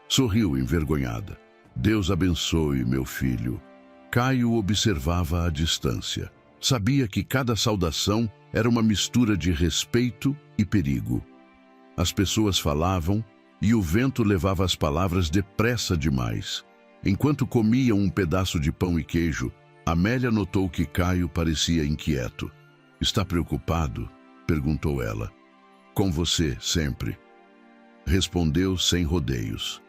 sorriu envergonhada. Deus abençoe, meu filho. Caio observava à distância. Sabia que cada saudação era uma mistura de respeito e perigo. As pessoas falavam e o vento levava as palavras depressa demais. Enquanto comiam um pedaço de pão e queijo, Amélia notou que Caio parecia inquieto. Está preocupado? Perguntou ela. Com você, sempre. Respondeu sem rodeios.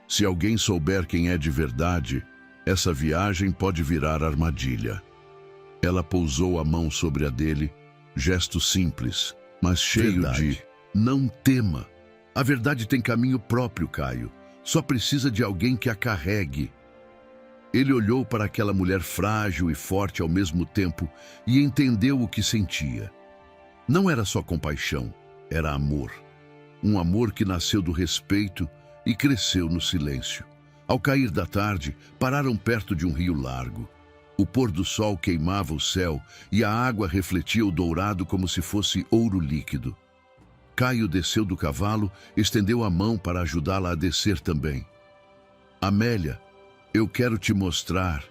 Se alguém souber quem é de verdade, essa viagem pode virar armadilha. Ela pousou a mão sobre a dele, gesto simples, mas cheio de... Não tema. A verdade tem caminho próprio, Caio. Só precisa de alguém que a carregue. Ele olhou para aquela mulher frágil e forte ao mesmo tempo e entendeu o que sentia. Não era só compaixão, era amor. Um amor que nasceu do respeito e cresceu no silêncio. Ao cair da tarde, pararam perto de um rio largo. O pôr do sol queimava o céu e a água refletia o dourado como se fosse ouro líquido. Caio desceu do cavalo, estendeu a mão para ajudá-la a descer também. Amélia, eu quero te mostrar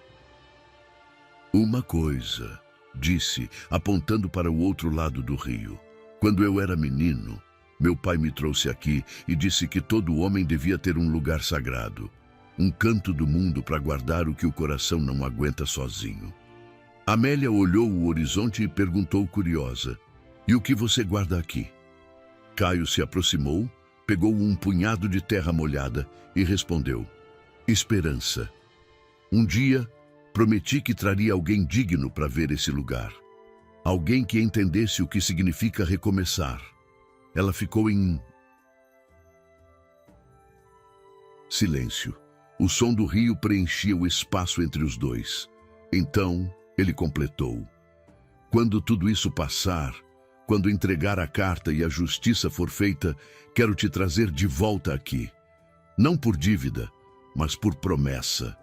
uma coisa, disse, apontando para o outro lado do rio. Quando eu era menino, meu pai me trouxe aqui e disse que todo homem devia ter um lugar sagrado. Um canto do mundo para guardar o que o coração não aguenta sozinho. Amélia olhou o horizonte e perguntou curiosa, e o que você guarda aqui? Caio se aproximou, pegou um punhado de terra molhada e respondeu, esperança. Um dia, prometi que traria alguém digno para ver esse lugar. Alguém que entendesse o que significa recomeçar. Ela ficou em silêncio. O som do rio preenchia o espaço entre os dois. Então, ele completou: quando tudo isso passar, quando entregar a carta e a justiça for feita, quero te trazer de volta aqui. Não por dívida, mas por promessa.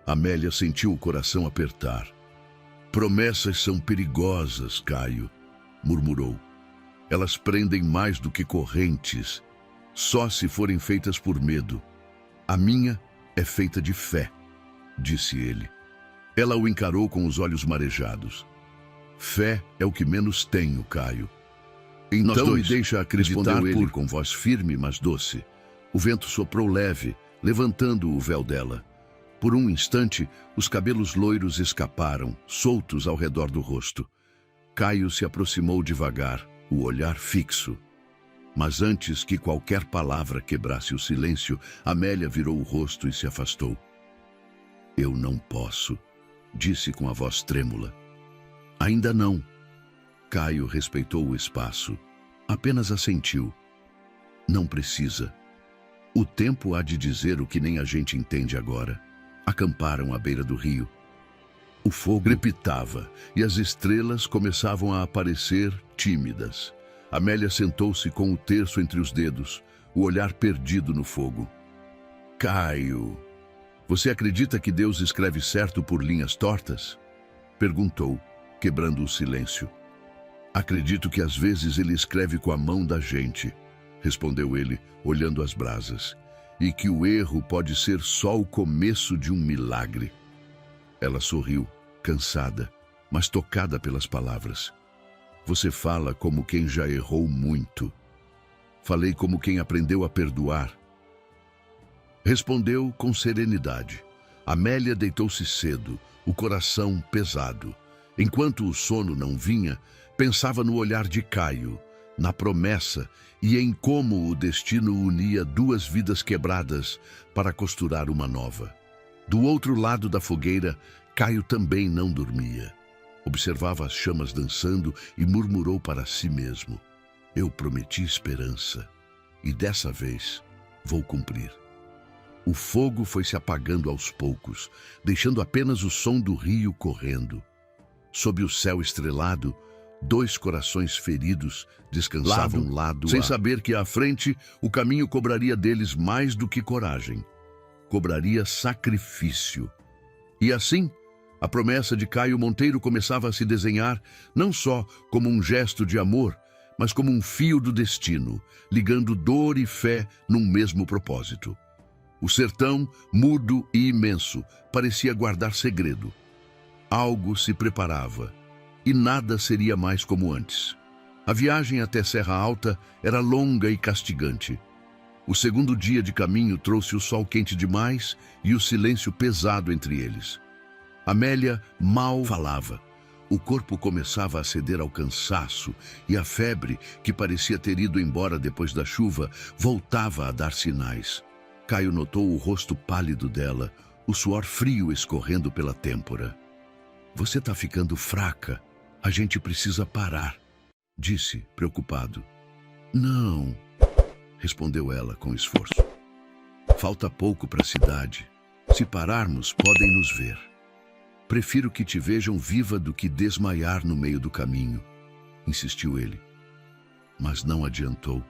Amélia sentiu o coração apertar. Promessas são perigosas, Caio, murmurou. Elas prendem mais do que correntes, só se forem feitas por medo. A minha é feita de fé, disse ele. Ela o encarou com os olhos marejados. Fé é o que menos tenho, Caio. Então me deixa acreditar com voz firme, mas doce. O vento soprou leve, levantando o véu dela. Por um instante, os cabelos loiros escaparam, soltos ao redor do rosto. Caio se aproximou devagar, o olhar fixo. Mas antes que qualquer palavra quebrasse o silêncio, Amélia virou o rosto e se afastou. Eu não posso, disse com a voz trêmula. Ainda não. Caio respeitou o espaço. Apenas assentiu. Não precisa. O tempo há de dizer o que nem a gente entende agora. Acamparam à beira do rio. O fogo crepitava e as estrelas começavam a aparecer tímidas. Amélia sentou-se com o terço entre os dedos, o olhar perdido no fogo. Caio, você acredita que Deus escreve certo por linhas tortas? Perguntou, quebrando o silêncio. Acredito que às vezes ele escreve com a mão da gente, respondeu ele, olhando as brasas, e que o erro pode ser só o começo de um milagre. Ela sorriu, cansada, mas tocada pelas palavras. Você fala como quem já errou muito. Falei como quem aprendeu a perdoar. Respondeu com serenidade. Amélia deitou-se cedo, o coração pesado. Enquanto o sono não vinha, pensava no olhar de Caio, na promessa e em como o destino unia duas vidas quebradas para costurar uma nova. Do outro lado da fogueira, Caio também não dormia. Observava as chamas dançando e murmurou para si mesmo. Eu prometi esperança, e dessa vez vou cumprir. O fogo foi se apagando aos poucos, deixando apenas o som do rio correndo. Sob o céu estrelado, dois corações feridos descansavam lado sem saber que à frente o caminho cobraria deles mais do que coragem. Cobraria sacrifício. E assim, a promessa de Caio Monteiro começava a se desenhar não só como um gesto de amor, mas como um fio do destino, ligando dor e fé num mesmo propósito. O sertão, mudo e imenso, parecia guardar segredo. Algo se preparava, e nada seria mais como antes. A viagem até Serra Alta era longa e castigante. O segundo dia de caminho trouxe o sol quente demais e o silêncio pesado entre eles. Amélia mal falava. O corpo começava a ceder ao cansaço e a febre, que parecia ter ido embora depois da chuva, voltava a dar sinais. Caio notou o rosto pálido dela, o suor frio escorrendo pela têmpora. Você está ficando fraca. A gente precisa parar, disse, preocupado. Não, respondeu ela com esforço. Falta pouco para a cidade. Se pararmos, podem nos ver. Prefiro que te vejam viva do que desmaiar no meio do caminho, insistiu ele. Mas não adiantou.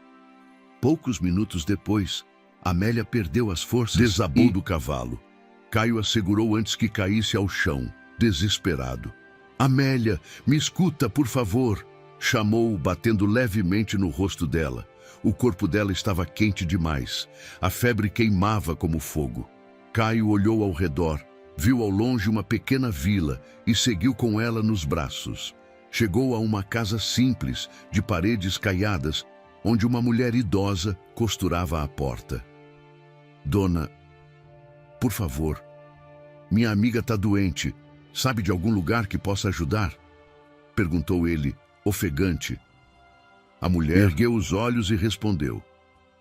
Poucos minutos depois, Amélia perdeu as forças, desabou do cavalo. Caio a segurou antes que caísse ao chão, desesperado. Amélia, me escuta, por favor, chamou, batendo levemente no rosto dela. O corpo dela estava quente demais. A febre queimava como fogo. Caio olhou ao redor. Viu ao longe uma pequena vila e seguiu com ela nos braços. Chegou a uma casa simples, de paredes caiadas, onde uma mulher idosa costurava a porta. Dona, por favor, minha amiga está doente. Sabe de algum lugar que possa ajudar? Perguntou ele, ofegante. A mulher ergueu os olhos e respondeu.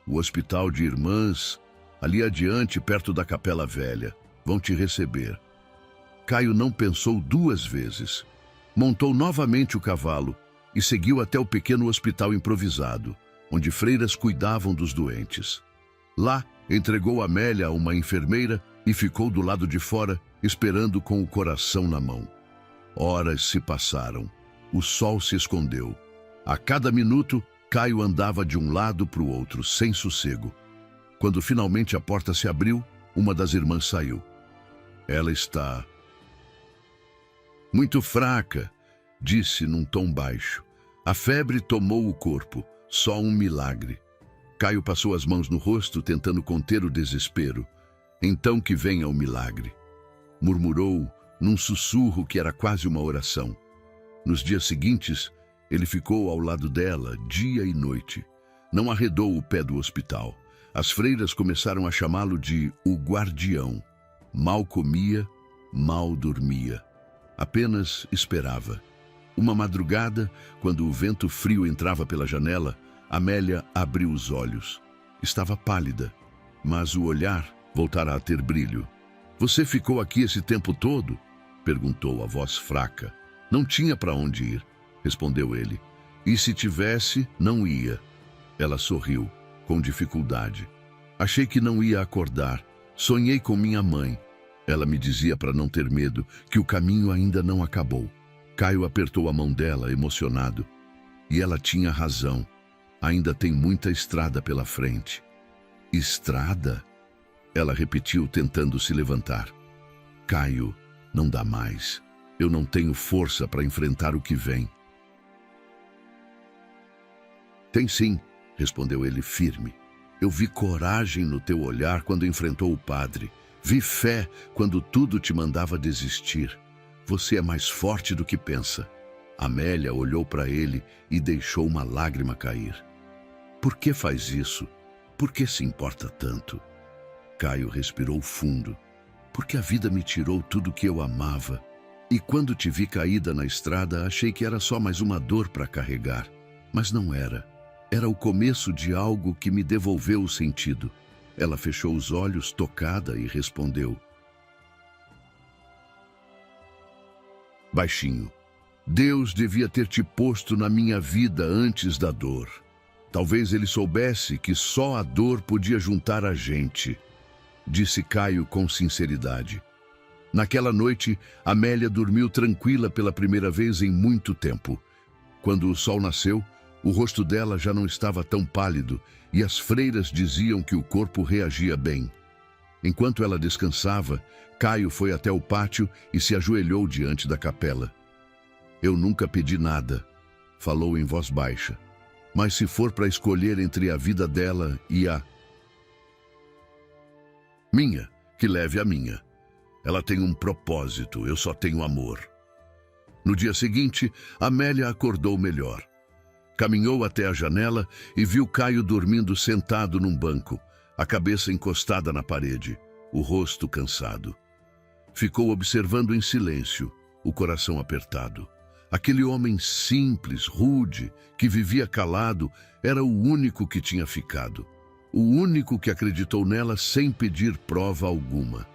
O hospital de irmãs, ali adiante, perto da Capela Velha. Vão te receber. Caio não pensou duas vezes. Montou novamente o cavalo e seguiu até o pequeno hospital improvisado. onde freiras cuidavam dos doentes. Lá, entregou Amélia a uma enfermeira e ficou do lado de fora, esperando com o coração na mão. Horas se passaram. O sol se escondeu. A cada minuto, Caio andava de um lado para o outro, sem sossego. Quando finalmente a porta se abriu, uma das irmãs saiu. Ela está muito fraca, disse num tom baixo. A febre tomou o corpo, só um milagre. Caio passou as mãos no rosto, tentando conter o desespero. Então que venha o milagre. Murmurou num sussurro que era quase uma oração. Nos dias seguintes, ele ficou ao lado dela, dia e noite. Não arredou o pé do hospital. As freiras começaram a chamá-lo de o guardião. Mal comia, mal dormia. Apenas esperava. Uma madrugada, quando o vento frio entrava pela janela, Amélia abriu os olhos. Estava pálida, mas o olhar voltara a ter brilho. "Você ficou aqui esse tempo todo?" perguntou a voz fraca. "Não tinha para onde ir", respondeu ele. "E se tivesse, não ia." Ela sorriu, com dificuldade. "Achei que não ia acordar. Sonhei com minha mãe. Ela me dizia para não ter medo, que o caminho ainda não acabou." Caio apertou a mão dela, emocionado. E ela tinha razão. Ainda tem muita estrada pela frente. "Estrada?" Ela repetiu, tentando se levantar. "Caio, não dá mais. Eu não tenho força para enfrentar o que vem." "Tem sim", respondeu ele firme. "Eu vi coragem no teu olhar quando enfrentou o padre. Vi fé quando tudo te mandava desistir. Você é mais forte do que pensa." Amélia olhou para ele e deixou uma lágrima cair. "Por que faz isso? Por que se importa tanto?" Caio respirou fundo. "Porque a vida me tirou tudo que eu amava. E quando te vi caída na estrada, achei que era só mais uma dor para carregar. Mas não era. Era o começo de algo que me devolveu o sentido." Ela fechou os olhos, tocada, e respondeu baixinho: "Deus devia ter te posto na minha vida antes da dor. Talvez ele soubesse que só a dor podia juntar a gente", disse Caio com sinceridade. Naquela noite, Amélia dormiu tranquila pela primeira vez em muito tempo. Quando o sol nasceu, o rosto dela já não estava tão pálido e as freiras diziam que o corpo reagia bem. Enquanto ela descansava, Caio foi até o pátio e se ajoelhou diante da capela. "Eu nunca pedi nada", falou em voz baixa. "Mas se for para escolher entre a vida dela e a minha, que leve a minha. Ela tem um propósito, eu só tenho amor." No dia seguinte, Amélia acordou melhor. Caminhou até a janela e viu Caio dormindo sentado num banco, a cabeça encostada na parede, o rosto cansado. Ficou observando em silêncio, o coração apertado. Aquele homem simples, rude, que vivia calado, era o único que tinha ficado. O único que acreditou nela sem pedir prova alguma.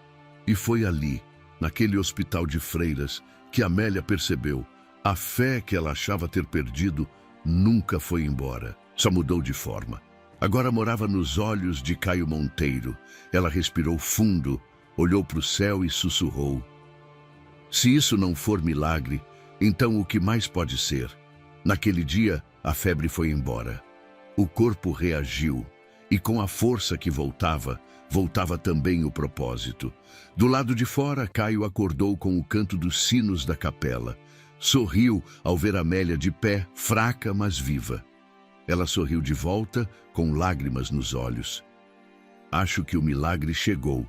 E foi ali, naquele hospital de freiras, que Amélia percebeu: a fé que ela achava ter perdido nunca foi embora, só mudou de forma. Agora morava nos olhos de Caio Monteiro. Ela respirou fundo, olhou para o céu e sussurrou: "Se isso não for milagre, então o que mais pode ser?" Naquele dia, a febre foi embora. O corpo reagiu, e com a força que voltava, voltava também o propósito. Do lado de fora, Caio acordou com o canto dos sinos da capela. Sorriu ao ver Amélia de pé, fraca, mas viva. Ela sorriu de volta, com lágrimas nos olhos. "Acho que o milagre chegou."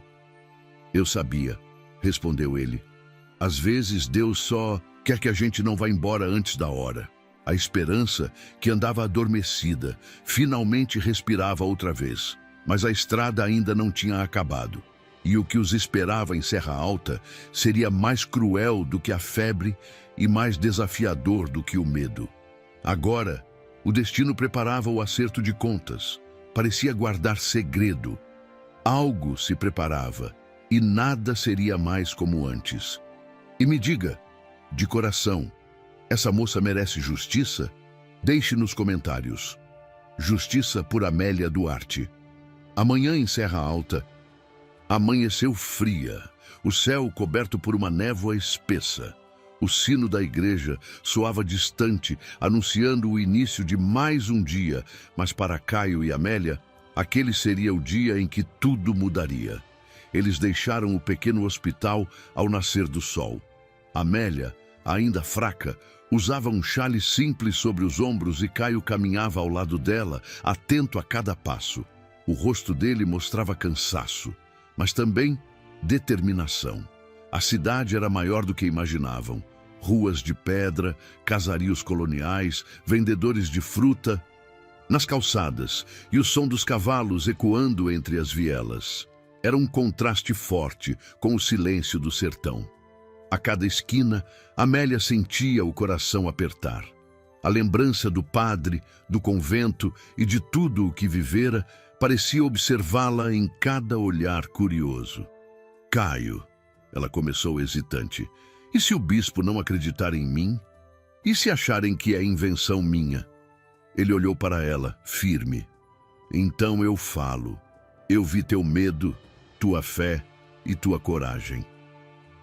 "Eu sabia", respondeu ele. "Às vezes Deus só quer que a gente não vá embora antes da hora." A esperança, que andava adormecida, finalmente respirava outra vez. Mas a estrada ainda não tinha acabado. E o que os esperava em Serra Alta seria mais cruel do que a febre e mais desafiador do que o medo. Agora, o destino preparava o acerto de contas. Parecia guardar segredo. Algo se preparava, e nada seria mais como antes. E me diga, de coração, essa moça merece justiça? Deixe nos comentários. Justiça por Amélia Duarte. Amanhã em Serra Alta, amanheceu fria, o céu coberto por uma névoa espessa. O sino da igreja soava distante, anunciando o início de mais um dia, mas para Caio e Amélia, aquele seria o dia em que tudo mudaria. Eles deixaram o pequeno hospital ao nascer do sol. Amélia, ainda fraca, usava um chale simples sobre os ombros e Caio caminhava ao lado dela, atento a cada passo. O rosto dele mostrava cansaço, mas também determinação. A cidade era maior do que imaginavam. Ruas de pedra, casarios coloniais, vendedores de fruta nas calçadas e o som dos cavalos ecoando entre as vielas. Era um contraste forte com o silêncio do sertão. A cada esquina, Amélia sentia o coração apertar. A lembrança do padre, do convento e de tudo o que vivera parecia observá-la em cada olhar curioso. Caio, ela começou hesitante. E se o bispo não acreditar em mim? E se acharem que é invenção minha? Ele olhou para ela, firme. Então eu falo. Eu vi teu medo, tua fé e tua coragem.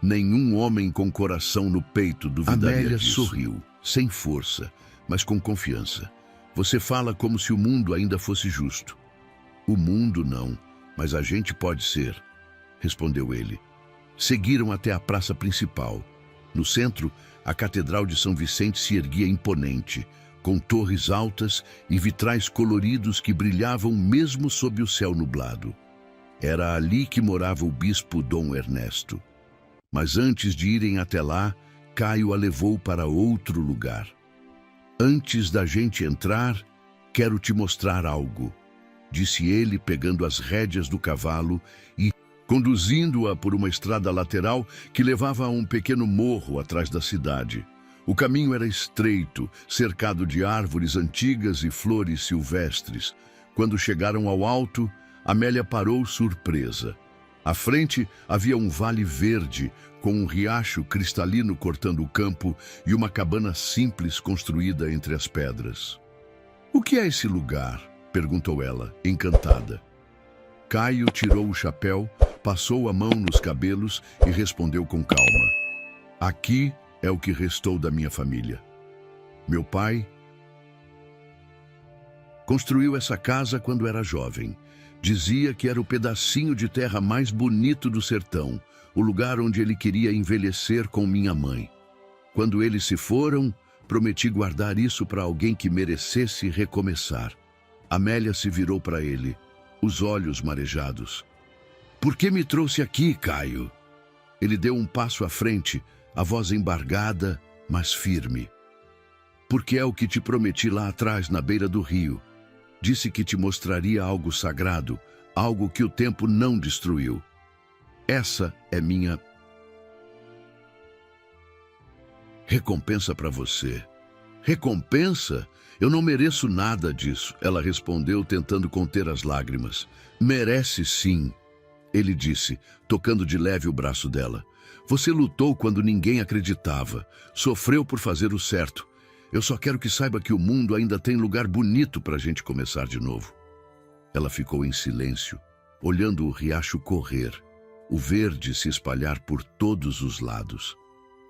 Nenhum homem com coração no peito duvidaria Amélia disso. sorriu, Sem força, mas com confiança. Você fala como se o mundo ainda fosse justo. O mundo não, mas a gente pode ser, respondeu ele. Seguiram até a praça principal. No centro, a Catedral de São Vicente se erguia imponente, com torres altas e vitrais coloridos que brilhavam mesmo sob o céu nublado. Era ali que morava o bispo Dom Ernesto. Mas antes de irem até lá, Caio a levou para outro lugar. Antes da gente entrar, quero te mostrar algo, disse ele, pegando as rédeas do cavalo e conduzindo-a por uma estrada lateral que levava a um pequeno morro atrás da cidade. O caminho era estreito, cercado de árvores antigas e flores silvestres. Quando chegaram ao alto, Amélia parou surpresa. À frente havia um vale verde, com um riacho cristalino cortando o campo e uma cabana simples construída entre as pedras. "O que é esse lugar?" perguntou ela, encantada. Caio tirou o chapéu, passou a mão nos cabelos e respondeu com calma. "Aqui é o que restou da minha família. Meu pai construiu essa casa quando era jovem. Dizia que era o pedacinho de terra mais bonito do sertão, o lugar onde ele queria envelhecer com minha mãe. Quando eles se foram, prometi guardar isso para alguém que merecesse recomeçar." Amélia se virou para ele, os olhos marejados. "Por que me trouxe aqui, Caio?" Ele deu um passo à frente, a voz embargada, mas firme. "Porque é o que te prometi lá atrás, na beira do rio. Disse que te mostraria algo sagrado, algo que o tempo não destruiu. Essa é minha recompensa para você." "Recompensa? Eu não mereço nada disso," ela respondeu, tentando conter as lágrimas. "Merece sim," ele disse, tocando de leve o braço dela. "Você lutou quando ninguém acreditava, sofreu por fazer o certo. Eu só quero que saiba que o mundo ainda tem lugar bonito para a gente começar de novo." Ela ficou em silêncio, olhando o riacho correr, o verde se espalhar por todos os lados.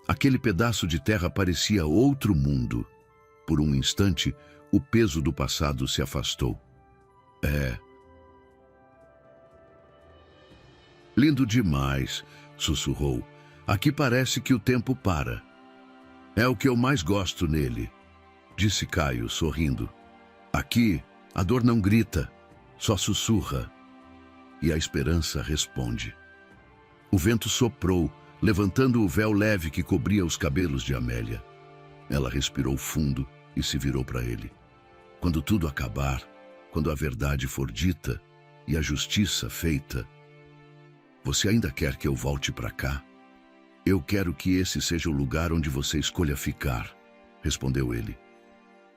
Aquele pedaço de terra parecia outro mundo. Por um instante, o peso do passado se afastou. "É lindo demais", sussurrou. "Aqui parece que o tempo para. É o que eu mais gosto nele", disse Caio, sorrindo. "Aqui, a dor não grita, só sussurra. E a esperança responde." O vento soprou, levantando o véu leve que cobria os cabelos de Amélia. Ela respirou fundo e se virou para ele. "Quando tudo acabar, quando a verdade for dita e a justiça feita, você ainda quer que eu volte para cá?" "Eu quero que esse seja o lugar onde você escolha ficar", respondeu ele.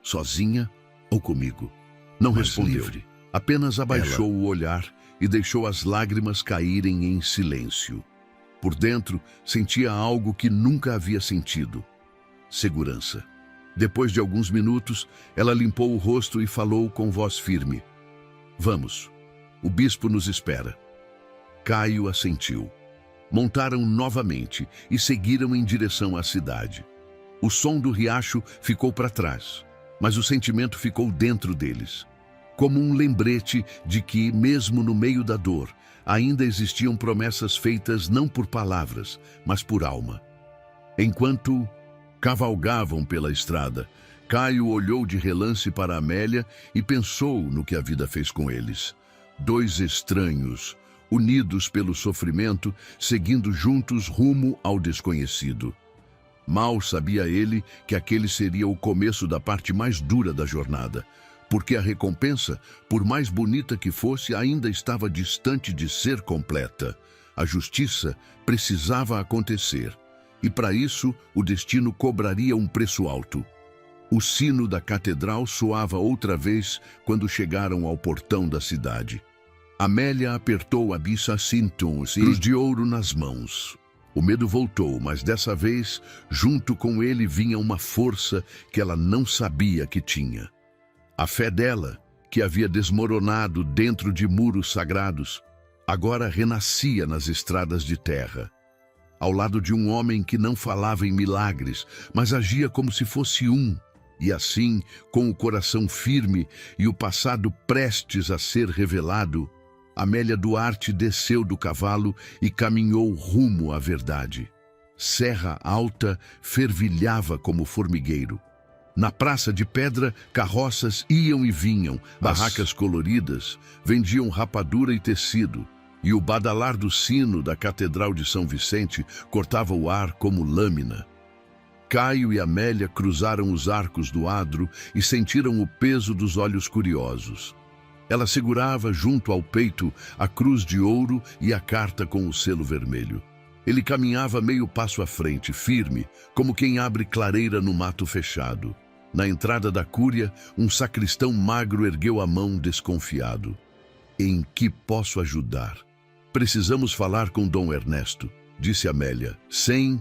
"Sozinha ou comigo?" Não Mas respondeu. livre. Apenas abaixou o olhar e deixou as lágrimas caírem em silêncio. Por dentro, sentia algo que nunca havia sentido: segurança. Depois de alguns minutos, ela limpou o rosto e falou com voz firme: Vamos, o bispo nos espera. Caio assentiu. Montaram novamente e seguiram em direção à cidade. O som do riacho ficou para trás, mas o sentimento ficou dentro deles, como um lembrete de que, mesmo no meio da dor, ainda existiam promessas feitas não por palavras, mas por alma. Enquanto cavalgavam pela estrada, Caio olhou de relance para Amélia e pensou no que a vida fez com eles. Dois estranhos, unidos pelo sofrimento, seguindo juntos rumo ao desconhecido. Mal sabia ele que aquele seria o começo da parte mais dura da jornada, porque a recompensa, por mais bonita que fosse, ainda estava distante de ser completa. A justiça precisava acontecer, e para isso o destino cobraria um preço alto. O sino da catedral soava outra vez quando chegaram ao portão da cidade. Amélia apertou a bicha Cinton, cruz de ouro nas mãos. O medo voltou, mas dessa vez, junto com ele vinha uma força que ela não sabia que tinha. A fé dela, que havia desmoronado dentro de muros sagrados, agora renascia nas estradas de terra, ao lado de um homem que não falava em milagres, mas agia como se fosse um. E assim, com o coração firme e o passado prestes a ser revelado, Amélia Duarte desceu do cavalo e caminhou rumo à verdade. Serra Alta fervilhava como formigueiro. Na praça de pedra, carroças iam e vinham, barracas coloridas vendiam rapadura e tecido, e o badalar do sino da Catedral de São Vicente cortava o ar como lâmina. Caio e Amélia cruzaram os arcos do adro e sentiram o peso dos olhos curiosos. Ela segurava junto ao peito a cruz de ouro e a carta com o selo vermelho. Ele caminhava meio passo à frente, firme, como quem abre clareira no mato fechado. Na entrada da cúria, um sacristão magro ergueu a mão desconfiado. Em que posso ajudar? Precisamos falar com Dom Ernesto, disse Amélia, sem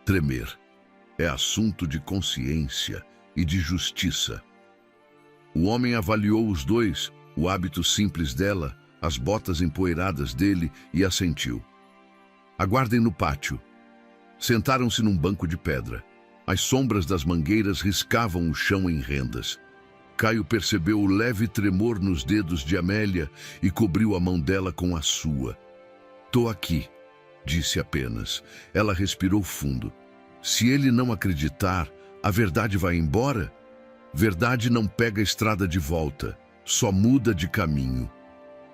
tremer. É assunto de consciência e de justiça. O homem avaliou os dois, o hábito simples dela, as botas empoeiradas dele, e assentiu. Aguardem no pátio. Sentaram-se num banco de pedra. As sombras das mangueiras riscavam o chão em rendas. Caio percebeu o leve tremor nos dedos de Amélia e cobriu a mão dela com a sua. Tô aqui, disse apenas. Ela respirou fundo. Se ele não acreditar, a verdade vai embora? Verdade não pega a estrada de volta, só muda de caminho.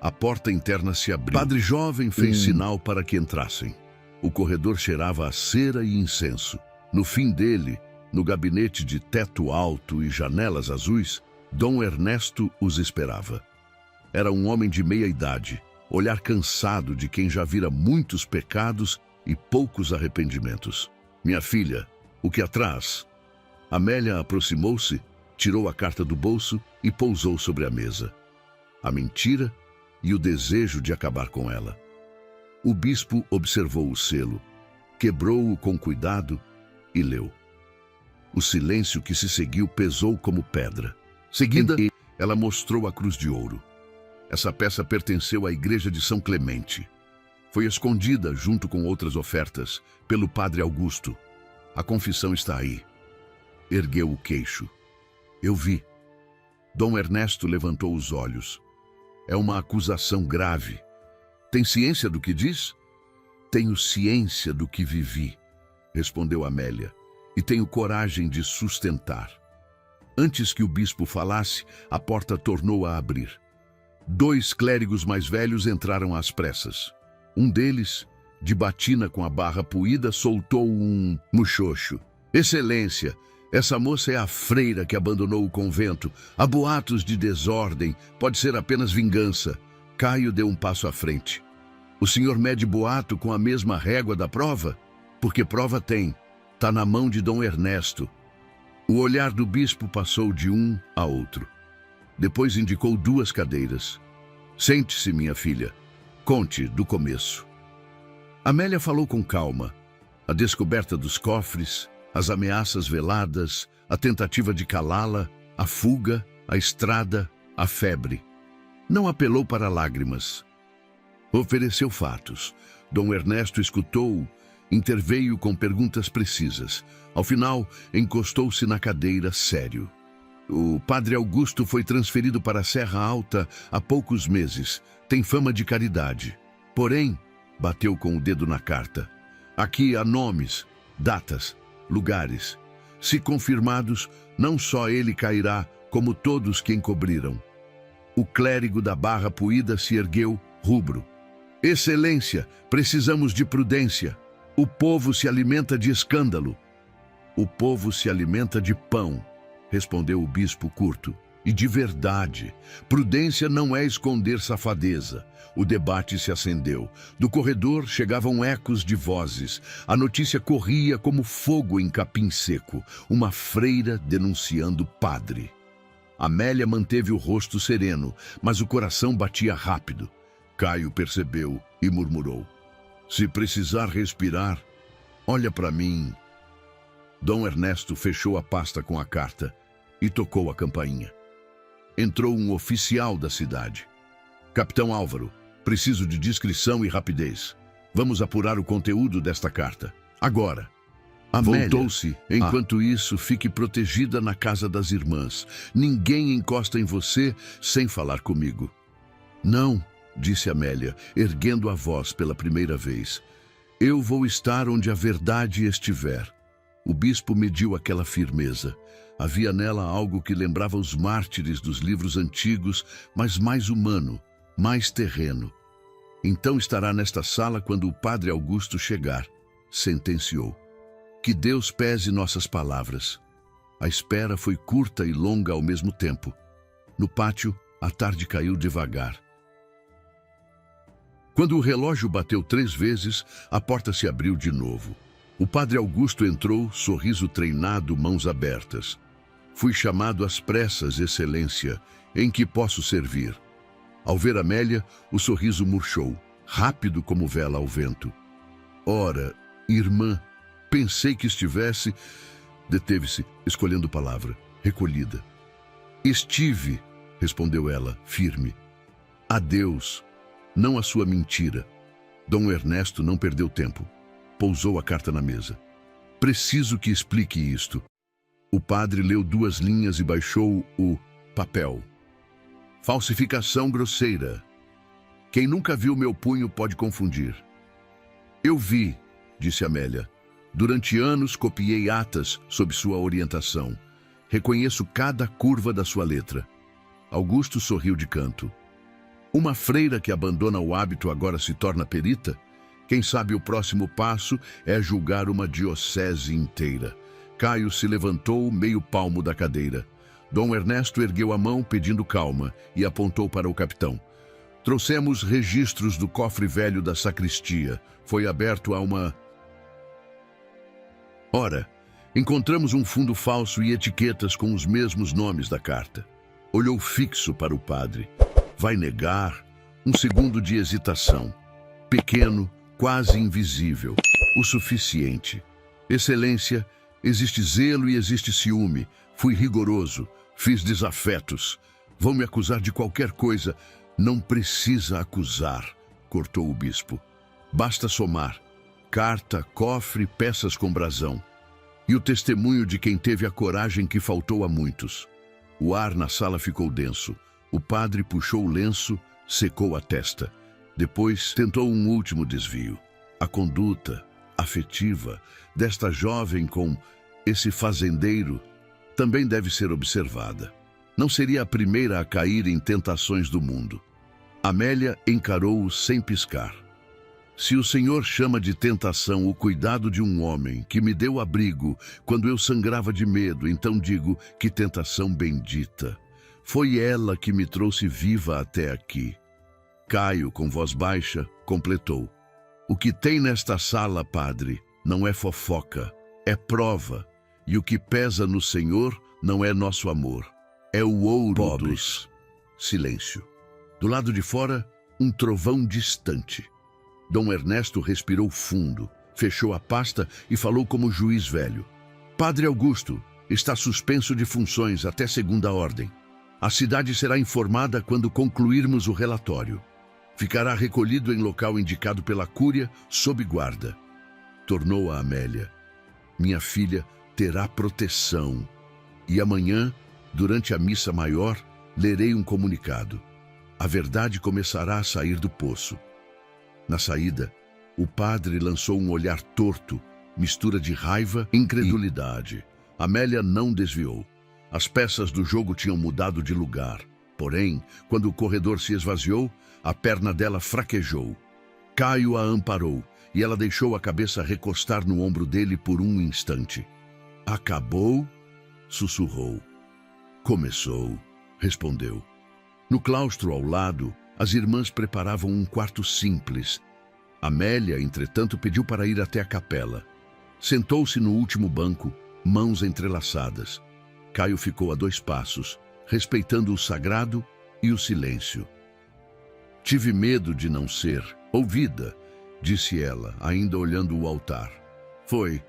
A porta interna se abriu. Padre Jovem fez sinal para que entrassem. O corredor cheirava a cera e incenso. No fim dele, no gabinete de teto alto e janelas azuis, Dom Ernesto os esperava. Era um homem de meia idade, olhar cansado de quem já vira muitos pecados e poucos arrependimentos. Minha filha, o que atrás? Amélia aproximou-se, tirou a carta do bolso e pousou sobre a mesa. A mentira e o desejo de acabar com ela. O bispo observou o selo, quebrou-o com cuidado e leu. O silêncio que se seguiu pesou como pedra. Seguida, ela mostrou a cruz de ouro. Essa peça pertenceu à igreja de São Clemente. Foi escondida, junto com outras ofertas, pelo padre Augusto. A confissão está aí. Ergueu o queixo. Eu vi. Dom Ernesto levantou os olhos. É uma acusação grave. Tem ciência do que diz? Tenho ciência do que vivi, respondeu Amélia, e tenho coragem de sustentar. Antes que o bispo falasse, a porta tornou a abrir. 2 clérigos mais velhos entraram às pressas. Um deles, de batina com a barra puída, soltou um muxoxo. Excelência, essa moça é a freira que abandonou o convento. Há boatos de desordem, pode ser apenas vingança. Caio deu um passo à frente. O senhor mede boato com a mesma régua da prova? Porque prova tem. Tá na mão de Dom Ernesto. O olhar do bispo passou de um a outro. Depois indicou 2 cadeiras. Sente-se, minha filha. Conte do começo. Amélia falou com calma. A descoberta dos cofres, As ameaças veladas, a tentativa de calá-la, a fuga, a estrada, a febre. Não apelou para lágrimas. Ofereceu fatos. Dom Ernesto escutou, interveio com perguntas precisas. Ao final, encostou-se na cadeira, sério. O padre Augusto foi transferido para a Serra Alta há poucos meses. Tem fama de caridade. Porém, bateu com o dedo na carta. Aqui há nomes, datas, lugares. Se confirmados, não só ele cairá, como todos que encobriram. O clérigo da Barra Puída se ergueu, rubro. Excelência, precisamos de prudência. O povo se alimenta de escândalo. O povo se alimenta de pão, respondeu o bispo curto. E de verdade. Prudência não é esconder safadeza. O debate se acendeu. Do corredor chegavam ecos de vozes. A notícia corria como fogo em capim seco. Uma freira denunciando padre. Amélia manteve o rosto sereno, mas o coração batia rápido. Caio percebeu e murmurou. Se precisar respirar, olha para mim. Dom Ernesto fechou a pasta com a carta e tocou a campainha. Entrou um oficial da cidade. Capitão Álvaro, preciso de discrição e rapidez. Vamos apurar o conteúdo desta carta. Agora. Amélia voltou-se. Enquanto isso, fique protegida na casa das irmãs. Ninguém encosta em você sem falar comigo. Não, disse Amélia, erguendo a voz pela primeira vez. Eu vou estar onde a verdade estiver. O bispo mediu aquela firmeza. Havia nela algo que lembrava os mártires dos livros antigos, mas mais humano, mais terreno. Então estará nesta sala quando o padre Augusto chegar, sentenciou. Que Deus pese nossas palavras. A espera foi curta e longa ao mesmo tempo. No pátio, a tarde caiu devagar. Quando o relógio bateu 3 vezes, a porta se abriu de novo. O padre Augusto entrou, sorriso treinado, mãos abertas. Fui chamado às pressas, excelência, em que posso servir. Ao ver Amélia, o sorriso murchou, rápido como vela ao vento. Ora, irmã, pensei que estivesse... Deteve-se, escolhendo palavra, recolhida. Estive, respondeu ela, firme. Adeus, não a sua mentira. Dom Ernesto não perdeu tempo. Pousou a carta na mesa. Preciso que explique isto. O padre leu 2 linhas e baixou o papel. Falsificação grosseira. Quem nunca viu meu punho pode confundir. Eu vi, disse Amélia. Durante anos copiei atas sob sua orientação. Reconheço cada curva da sua letra. Augusto sorriu de canto. Uma freira que abandona o hábito agora se torna perita? Quem sabe o próximo passo é julgar uma diocese inteira. Caio se levantou meio palmo da cadeira. Dom Ernesto ergueu a mão pedindo calma e apontou para o capitão. Trouxemos registros do cofre velho da sacristia. Foi aberto a uma... Ora, encontramos um fundo falso e etiquetas com os mesmos nomes da carta. Olhou fixo para o padre. Vai negar? Um segundo de hesitação. Pequeno, quase invisível. O suficiente. Excelência, existe zelo e existe ciúme. Fui rigoroso. Fiz desafetos. Vão me acusar de qualquer coisa. Não precisa acusar, cortou o bispo. Basta somar. Carta, cofre, peças com brasão. E o testemunho de quem teve a coragem que faltou a muitos. O ar na sala ficou denso. O padre puxou o lenço, secou a testa. Depois tentou um último desvio. A conduta afetiva desta jovem com esse fazendeiro também deve ser observada. Não seria a primeira a cair em tentações do mundo. Amélia encarou-o sem piscar. Se o Senhor chama de tentação o cuidado de um homem que me deu abrigo quando eu sangrava de medo, então digo que tentação bendita. Foi ela que me trouxe viva até aqui. Caio, com voz baixa, completou. O que tem nesta sala, padre, não é fofoca, é prova. E o que pesa no Senhor não é nosso amor, é o ouro dos... Silêncio. Do lado de fora, um trovão distante. Dom Ernesto respirou fundo, fechou a pasta e falou como juiz velho. Padre Augusto está suspenso de funções até segunda ordem. A cidade será informada quando concluirmos o relatório. Ficará recolhido em local indicado pela cúria, sob guarda. Tornou a Amélia. Minha filha terá proteção. E amanhã, durante a missa maior, lerei um comunicado. A verdade começará a sair do poço. Na saída, o padre lançou um olhar torto, mistura de raiva e incredulidade. Amélia não desviou. As peças do jogo tinham mudado de lugar. Porém, quando o corredor se esvaziou, a perna dela fraquejou. Caio a amparou e ela deixou a cabeça recostar no ombro dele por um instante. Acabou? Sussurrou. Começou, respondeu. No claustro ao lado, as irmãs preparavam um quarto simples. Amélia, entretanto, pediu para ir até a capela. Sentou-se no último banco, mãos entrelaçadas. Caio ficou a 2 passos, respeitando o sagrado e o silêncio. Tive medo de não ser ouvida, disse ela, ainda olhando o altar. Foi,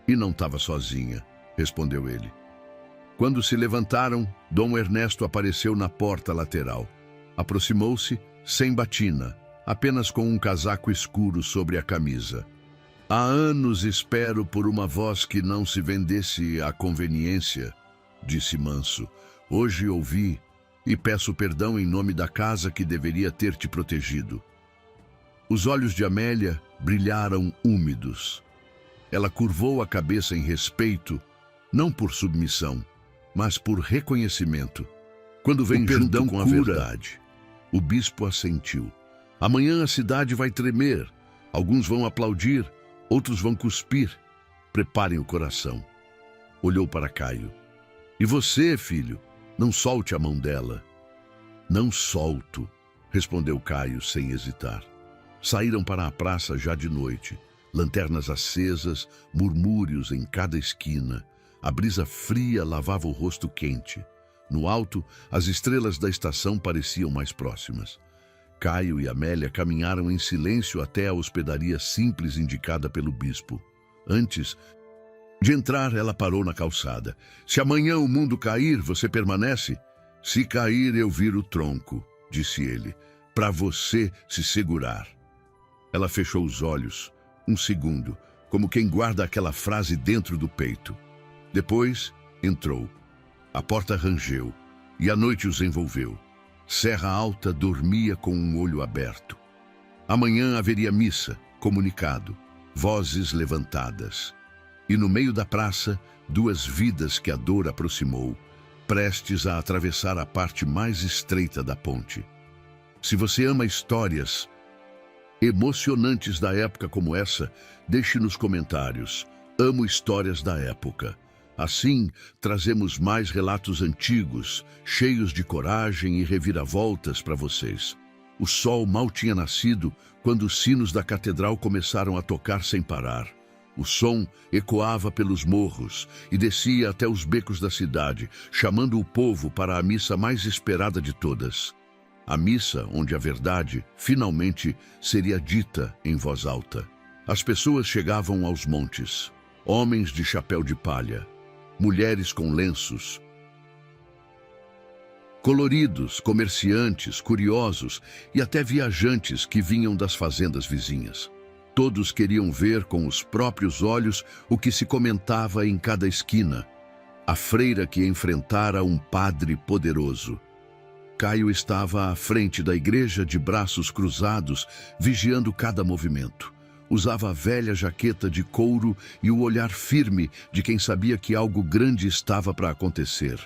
e não estava sozinha, respondeu ele. Quando se levantaram, Dom Ernesto apareceu na porta lateral. Aproximou-se, sem batina, apenas com um casaco escuro sobre a camisa. Há anos espero por uma voz que não se vendesse à conveniência, disse manso. Hoje ouvi e peço perdão em nome da casa que deveria ter te protegido. Os olhos de Amélia brilharam úmidos. Ela curvou a cabeça em respeito, não por submissão, mas por reconhecimento. Quando vem perdão com a verdade. O bispo assentiu. Amanhã a cidade vai tremer. Alguns vão aplaudir, outros vão cuspir. Preparem o coração. Olhou para Caio. E você, filho, não solte a mão dela. Não solto, respondeu Caio sem hesitar. Saíram para a praça já de noite. Lanternas acesas, murmúrios em cada esquina. A brisa fria lavava o rosto quente. No alto, as estrelas da estação pareciam mais próximas. Caio e Amélia caminharam em silêncio até a hospedaria simples indicada pelo bispo. Antes de entrar, ela parou na calçada. Se amanhã o mundo cair, você permanece? Se cair, eu viro o tronco, disse ele, para você se segurar. Ela fechou os olhos, um segundo, como quem guarda aquela frase dentro do peito. Depois, entrou. A porta rangeu e a noite os envolveu. Serra Alta dormia com um olho aberto. Amanhã haveria missa, comunicado, vozes levantadas. E no meio da praça, 2 vidas que a dor aproximou, prestes a atravessar a parte mais estreita da ponte. Se você ama histórias emocionantes da época como essa, deixe nos comentários. Amo histórias da época. Assim, trazemos mais relatos antigos, cheios de coragem e reviravoltas para vocês. O sol mal tinha nascido quando os sinos da catedral começaram a tocar sem parar. O som ecoava pelos morros e descia até os becos da cidade, chamando o povo para a missa mais esperada de todas. A missa onde a verdade, finalmente, seria dita em voz alta. As pessoas chegavam aos montes, homens de chapéu de palha, mulheres com lenços coloridos, comerciantes, curiosos e até viajantes que vinham das fazendas vizinhas. Todos queriam ver com os próprios olhos o que se comentava em cada esquina. A freira que enfrentara um padre poderoso. Caio estava à frente da igreja de braços cruzados, vigiando cada movimento. Usava a velha jaqueta de couro e o olhar firme de quem sabia que algo grande estava para acontecer.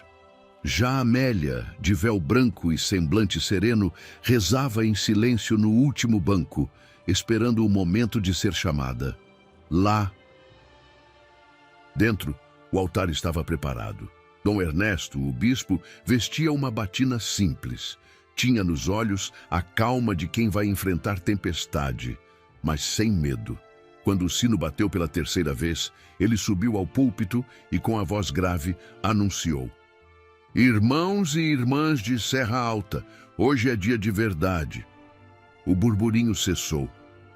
Já Amélia, de véu branco e semblante sereno, rezava em silêncio no último banco, esperando o momento de ser chamada. Lá, dentro, o altar estava preparado. Dom Ernesto, o bispo, vestia uma batina simples. Tinha nos olhos a calma de quem vai enfrentar tempestade, mas sem medo. Quando o sino bateu pela 3ª vez, ele subiu ao púlpito e, com a voz grave, anunciou: Irmãos e irmãs de Serra Alta, hoje é dia de verdade. O burburinho cessou.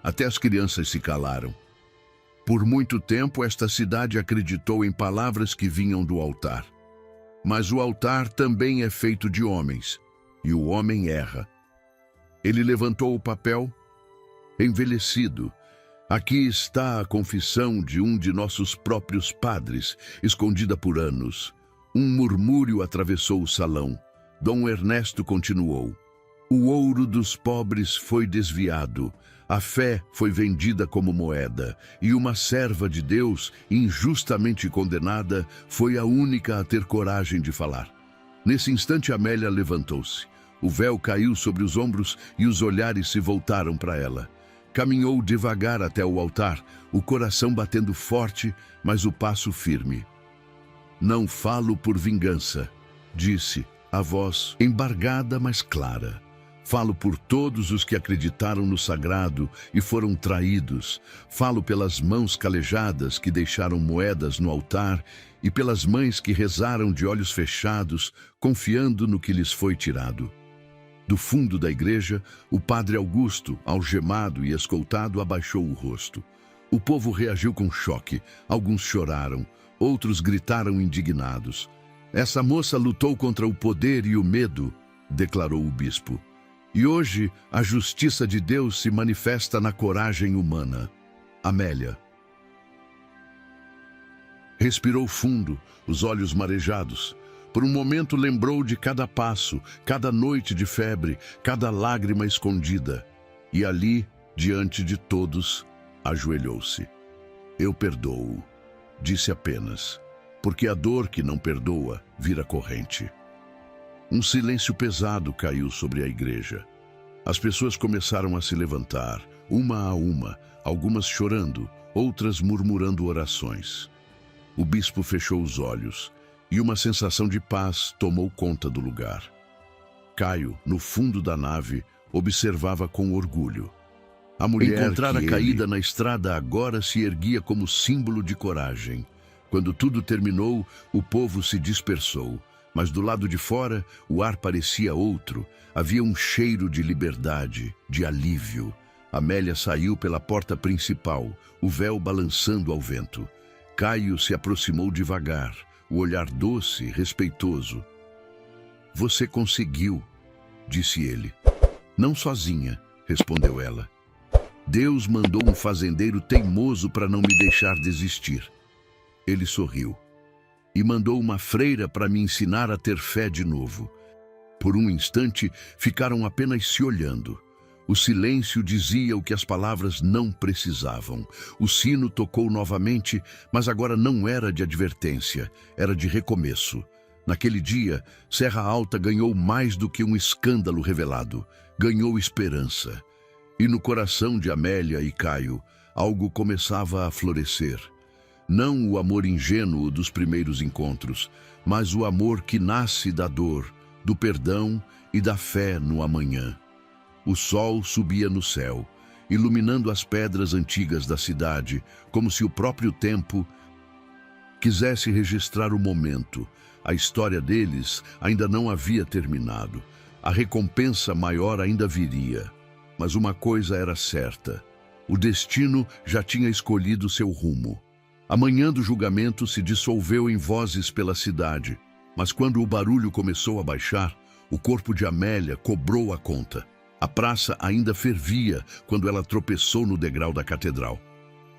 Até as crianças se calaram. Por muito tempo, esta cidade acreditou em palavras que vinham do altar. Mas o altar também é feito de homens, e o homem erra. Ele levantou o papel, envelhecido. Aqui está a confissão de um de nossos próprios padres, escondida por anos. Um murmúrio atravessou o salão. Dom Ernesto continuou. O ouro dos pobres foi desviado. A fé foi vendida como moeda, e uma serva de Deus, injustamente condenada, foi a única a ter coragem de falar. Nesse instante, Amélia levantou-se. O véu caiu sobre os ombros e os olhares se voltaram para ela. Caminhou devagar até o altar, o coração batendo forte, mas o passo firme. Não falo por vingança, disse, a voz embargada, mas clara. Falo por todos os que acreditaram no sagrado e foram traídos. Falo pelas mãos calejadas que deixaram moedas no altar e pelas mães que rezaram de olhos fechados, confiando no que lhes foi tirado. Do fundo da igreja, o padre Augusto, algemado e escoltado, abaixou o rosto. O povo reagiu com choque. Alguns choraram, outros gritaram indignados. Essa moça lutou contra o poder e o medo, declarou o bispo. E hoje a justiça de Deus se manifesta na coragem humana. Amélia respirou fundo, os olhos marejados. Por um momento lembrou de cada passo, cada noite de febre, cada lágrima escondida. E ali, diante de todos, ajoelhou-se. Eu perdoo, disse apenas, porque a dor que não perdoa vira corrente. Um silêncio pesado caiu sobre a igreja. As pessoas começaram a se levantar, uma a uma, algumas chorando, outras murmurando orações. O bispo fechou os olhos e uma sensação de paz tomou conta do lugar. Caio, no fundo da nave, observava com orgulho. A mulher encontrara caída na estrada agora se erguia como símbolo de coragem. Quando tudo terminou, o povo se dispersou. Mas do lado de fora, o ar parecia outro. Havia um cheiro de liberdade, de alívio. Amélia saiu pela porta principal, o véu balançando ao vento. Caio se aproximou devagar, o olhar doce, respeitoso. Você conseguiu, disse ele. Não sozinha, respondeu ela. Deus mandou um fazendeiro teimoso para não me deixar desistir. Ele sorriu. E mandou uma freira para me ensinar a ter fé de novo. Por um instante, ficaram apenas se olhando. O silêncio dizia o que as palavras não precisavam. O sino tocou novamente, mas agora não era de advertência, era de recomeço. Naquele dia, Serra Alta ganhou mais do que um escândalo revelado. Ganhou esperança. E no coração de Amélia e Caio, algo começava a florescer. Não o amor ingênuo dos primeiros encontros, mas o amor que nasce da dor, do perdão e da fé no amanhã. O sol subia no céu, iluminando as pedras antigas da cidade, como se o próprio tempo quisesse registrar o momento. A história deles ainda não havia terminado. A recompensa maior ainda viria. Mas uma coisa era certa. O destino já tinha escolhido seu rumo. A manhã do julgamento se dissolveu em vozes pela cidade, mas quando o barulho começou a baixar, o corpo de Amélia cobrou a conta. A praça ainda fervia quando ela tropeçou no degrau da catedral.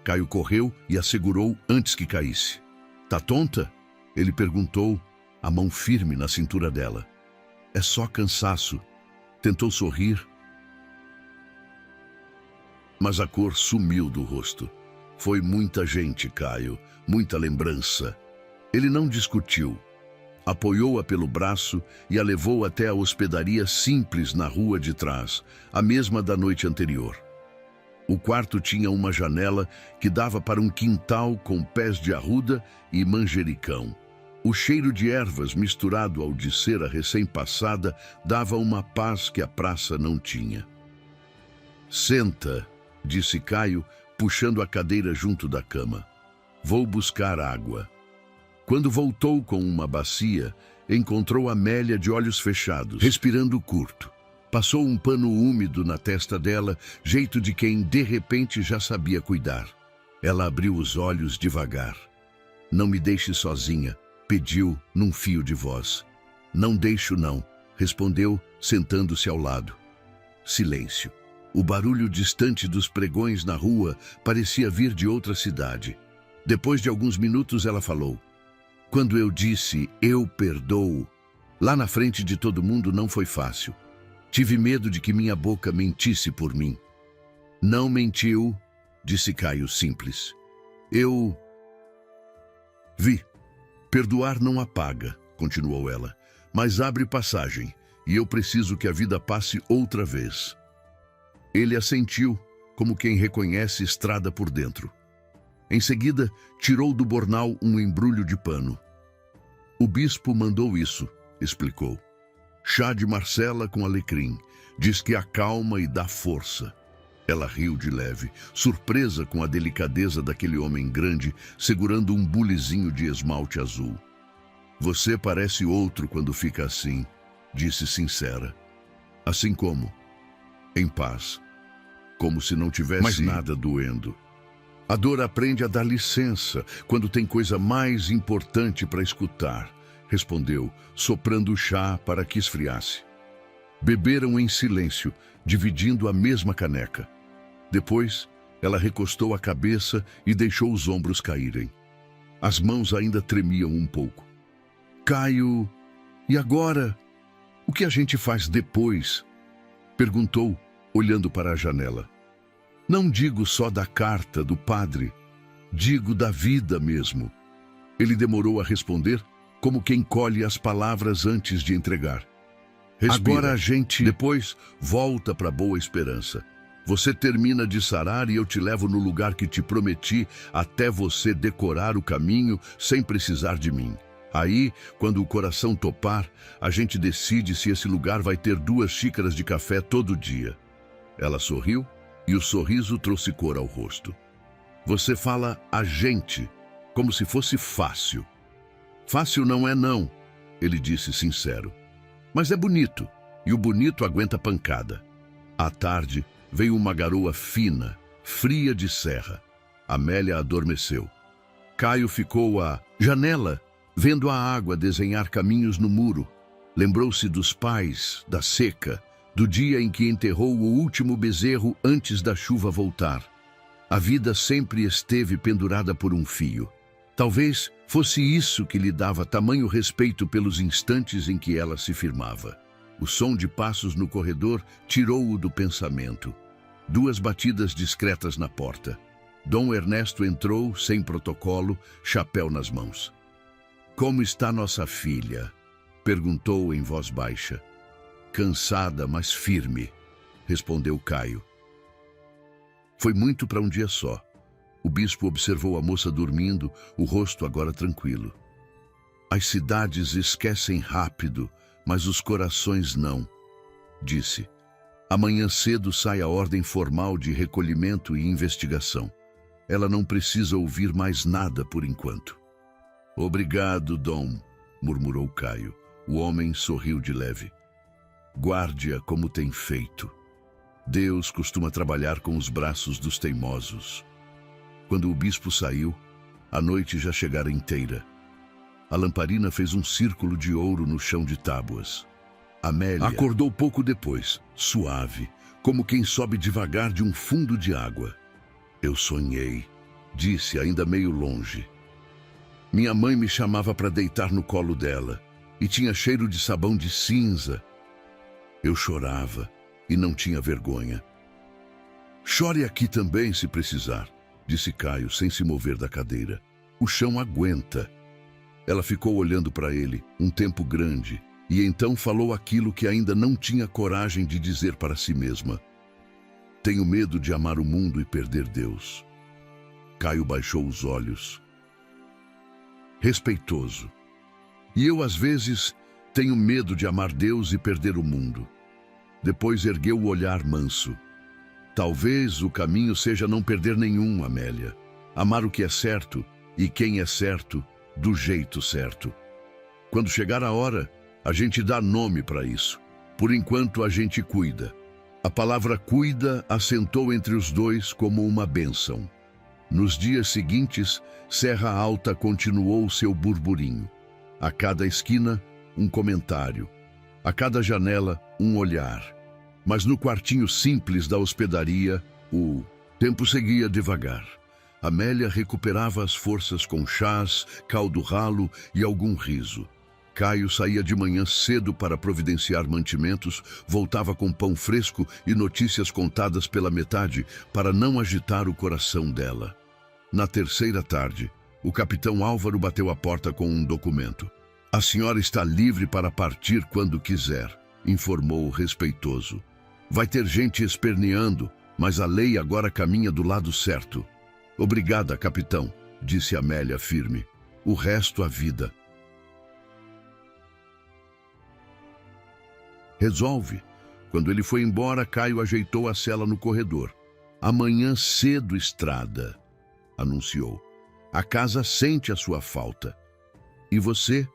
Caio correu e a segurou antes que caísse. Tá tonta? Ele perguntou, a mão firme na cintura dela. É só cansaço. Tentou sorrir, mas a cor sumiu do rosto. Foi muita gente, Caio, muita lembrança. Ele não discutiu. Apoiou-a pelo braço e a levou até a hospedaria simples na rua de trás, a mesma da noite anterior. O quarto tinha uma janela que dava para um quintal com pés de arruda e manjericão. O cheiro de ervas misturado ao de cera recém-passada dava uma paz que a praça não tinha. Senta, disse Caio, puxando a cadeira junto da cama. Vou buscar água. Quando voltou com uma bacia, encontrou Amélia de olhos fechados, respirando curto. Passou um pano úmido na testa dela, jeito de quem de repente já sabia cuidar. Ela abriu os olhos devagar. Não me deixe sozinha, pediu num fio de voz. Não deixo não, respondeu, sentando-se ao lado. Silêncio. O barulho distante dos pregões na rua parecia vir de outra cidade. Depois de alguns minutos ela falou. Quando eu disse, eu perdoo, lá na frente de todo mundo não foi fácil. Tive medo de que minha boca mentisse por mim. Não mentiu, disse Caio simples. Eu vi. Perdoar não apaga, continuou ela, mas abre passagem, e eu preciso que a vida passe outra vez. Ele assentiu, como quem reconhece estrada por dentro. Em seguida, tirou do bornal um embrulho de pano. O bispo mandou isso, explicou. Chá de Marcela com alecrim. Diz que acalma e dá força. Ela riu de leve, surpresa com a delicadeza daquele homem grande, segurando um bulizinho de esmalte azul. Você parece outro quando fica assim, disse sincera. Assim como, em paz, como se não tivesse mais nada doendo. A dor aprende a dar licença quando tem coisa mais importante para escutar, respondeu, soprando o chá para que esfriasse. Beberam em silêncio, dividindo a mesma caneca. Depois, ela recostou a cabeça e deixou os ombros caírem. As mãos ainda tremiam um pouco. Caio, e agora? O que a gente faz depois? Perguntou, olhando para a janela. Não digo só da carta do padre, digo da vida mesmo. Ele demorou a responder, como quem colhe as palavras antes de entregar. Respira. Agora a gente, depois, volta para Boa Esperança. Você termina de sarar e eu te levo no lugar que te prometi até você decorar o caminho sem precisar de mim. Aí, quando o coração topar, a gente decide se esse lugar vai ter 2 xícaras de café todo dia. Ela sorriu e o sorriso trouxe cor ao rosto. Você fala a gente, como se fosse fácil. Fácil não é não, ele disse sincero. Mas é bonito, e o bonito aguenta pancada. À tarde, veio uma garoa fina, fria de serra. Amélia adormeceu. Caio ficou à janela, vendo a água desenhar caminhos no muro. Lembrou-se dos pais, da seca, do dia em que enterrou o último bezerro antes da chuva voltar. A vida sempre esteve pendurada por um fio. Talvez fosse isso que lhe dava tamanho respeito pelos instantes em que ela se firmava. O som de passos no corredor tirou-o do pensamento. 2 batidas discretas na porta. Dom Ernesto entrou, sem protocolo, chapéu nas mãos. Como está nossa filha? Perguntou em voz baixa. Cansada, mas firme, respondeu Caio. Foi muito para um dia só. O bispo observou a moça dormindo, o rosto agora tranquilo. As cidades esquecem rápido, mas os corações não, disse. Amanhã cedo sai a ordem formal de recolhimento e investigação. Ela não precisa ouvir mais nada por enquanto. Obrigado, Dom, murmurou Caio. O homem sorriu de leve. Guarde-a como tem feito. Deus costuma trabalhar com os braços dos teimosos. Quando o bispo saiu, a noite já chegara inteira. A lamparina fez um círculo de ouro no chão de tábuas. Amélia acordou pouco depois, suave, como quem sobe devagar de um fundo de água. Eu sonhei, disse ainda meio longe. Minha mãe me chamava para deitar no colo dela e tinha cheiro de sabão de cinza. Eu chorava e não tinha vergonha. Chore aqui também se precisar, disse Caio sem se mover da cadeira. O chão aguenta. Ela ficou olhando para ele um tempo grande e então falou aquilo que ainda não tinha coragem de dizer para si mesma. Tenho medo de amar o mundo e perder Deus. Caio baixou os olhos. Respeitoso. E eu, às vezes, tenho medo de amar Deus e perder o mundo. Depois ergueu o olhar manso. Talvez o caminho seja não perder nenhum, Amélia. Amar o que é certo e quem é certo, do jeito certo. Quando chegar a hora, a gente dá nome para isso. Por enquanto, a gente cuida. A palavra cuida assentou entre os dois como uma bênção. Nos dias seguintes, Serra Alta continuou seu burburinho. A cada esquina, um comentário. A cada janela, um olhar. Mas no quartinho simples da hospedaria, o tempo seguia devagar. Amélia recuperava as forças com chás, caldo ralo e algum riso. Caio saía de manhã cedo para providenciar mantimentos, voltava com pão fresco e notícias contadas pela metade para não agitar o coração dela. Na terceira tarde, o capitão Álvaro bateu à porta com um documento. "A senhora está livre para partir quando quiser", informou respeitoso. "Vai ter gente esperneando, mas a lei agora caminha do lado certo." "Obrigada, capitão", disse Amélia firme. "O resto a vida resolve." Quando ele foi embora, Caio ajeitou a cela no corredor. "Amanhã cedo, Estrada", anunciou. "A casa sente a sua falta." "E você?",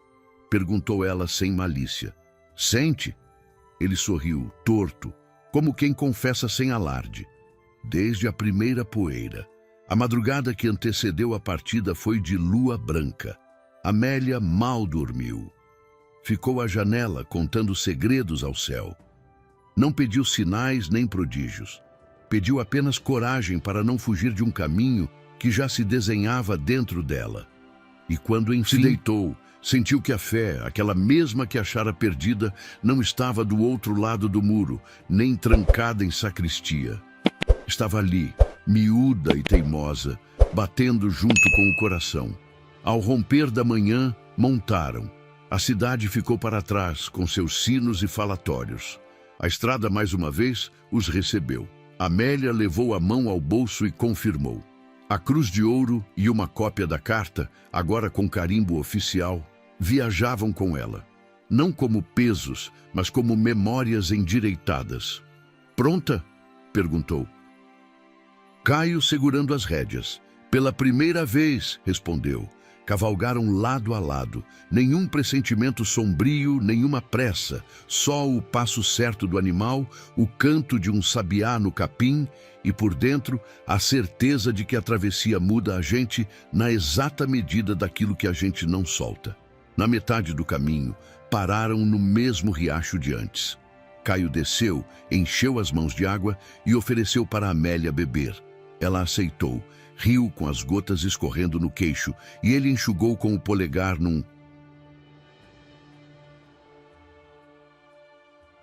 perguntou ela sem malícia. "Sente?" Ele sorriu, torto, como quem confessa sem alarde. "Desde a primeira poeira. A madrugada que antecedeu a partida foi de lua branca. Amélia mal dormiu. Ficou à janela contando segredos ao céu. Não pediu sinais nem prodígios. Pediu apenas coragem para não fugir de um caminho que já se desenhava dentro dela. E quando enfim se deitou, sentiu que a fé, aquela mesma que achara perdida, não estava do outro lado do muro, nem trancada em sacristia. Estava ali, miúda e teimosa, batendo junto com o coração. Ao romper da manhã, montaram. A cidade ficou para trás, com seus sinos e falatórios. A estrada, mais uma vez, os recebeu. Amélia levou a mão ao bolso e confirmou. A cruz de ouro e uma cópia da carta, agora com carimbo oficial, viajavam com ela. Não como pesos, mas como memórias endireitadas. "Pronta?", perguntou. Caio segurando as rédeas. "Pela primeira vez", respondeu. Cavalgaram lado a lado. Nenhum pressentimento sombrio, nenhuma pressa. Só o passo certo do animal, o canto de um sabiá no capim e, por dentro, a certeza de que a travessia muda a gente na exata medida daquilo que a gente não solta. Na metade do caminho, pararam no mesmo riacho de antes. Caio desceu, encheu as mãos de água e ofereceu para Amélia beber. Ela aceitou, riu com as gotas escorrendo no queixo e ele enxugou com o polegar num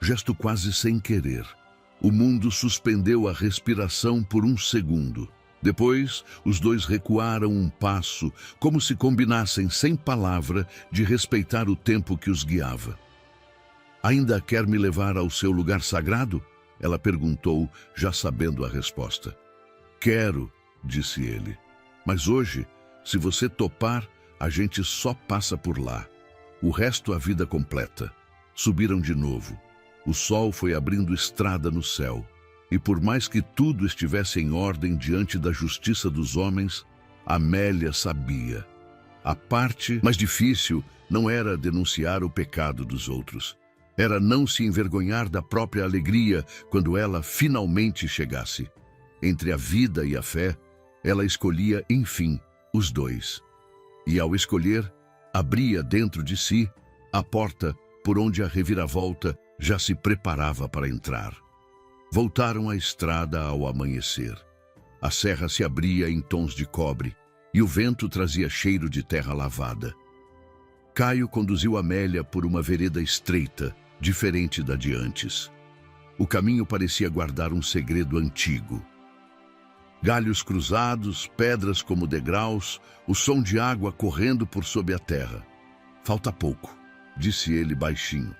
gesto quase sem querer. O mundo suspendeu a respiração por um segundo. Depois, os dois recuaram um passo, como se combinassem sem palavra de respeitar o tempo que os guiava. "Ainda quer me levar ao seu lugar sagrado?", ela perguntou, já sabendo a resposta. "Quero", disse ele. "Mas hoje, se você topar, a gente só passa por lá. O resto a vida completa." Subiram de novo. O sol foi abrindo estrada no céu. E por mais que tudo estivesse em ordem diante da justiça dos homens, Amélia sabia. A parte mais difícil não era denunciar o pecado dos outros. Era não se envergonhar da própria alegria quando ela finalmente chegasse. Entre a vida e a fé, ela escolhia, enfim, os dois. E ao escolher, abria dentro de si a porta por onde a reviravolta já se preparava para entrar. Voltaram à estrada ao amanhecer. A serra se abria em tons de cobre e o vento trazia cheiro de terra lavada. Caio conduziu Amélia por uma vereda estreita, diferente da de antes. O caminho parecia guardar um segredo antigo. Galhos cruzados, pedras como degraus, o som de água correndo por sob a terra. "Falta pouco", disse ele baixinho.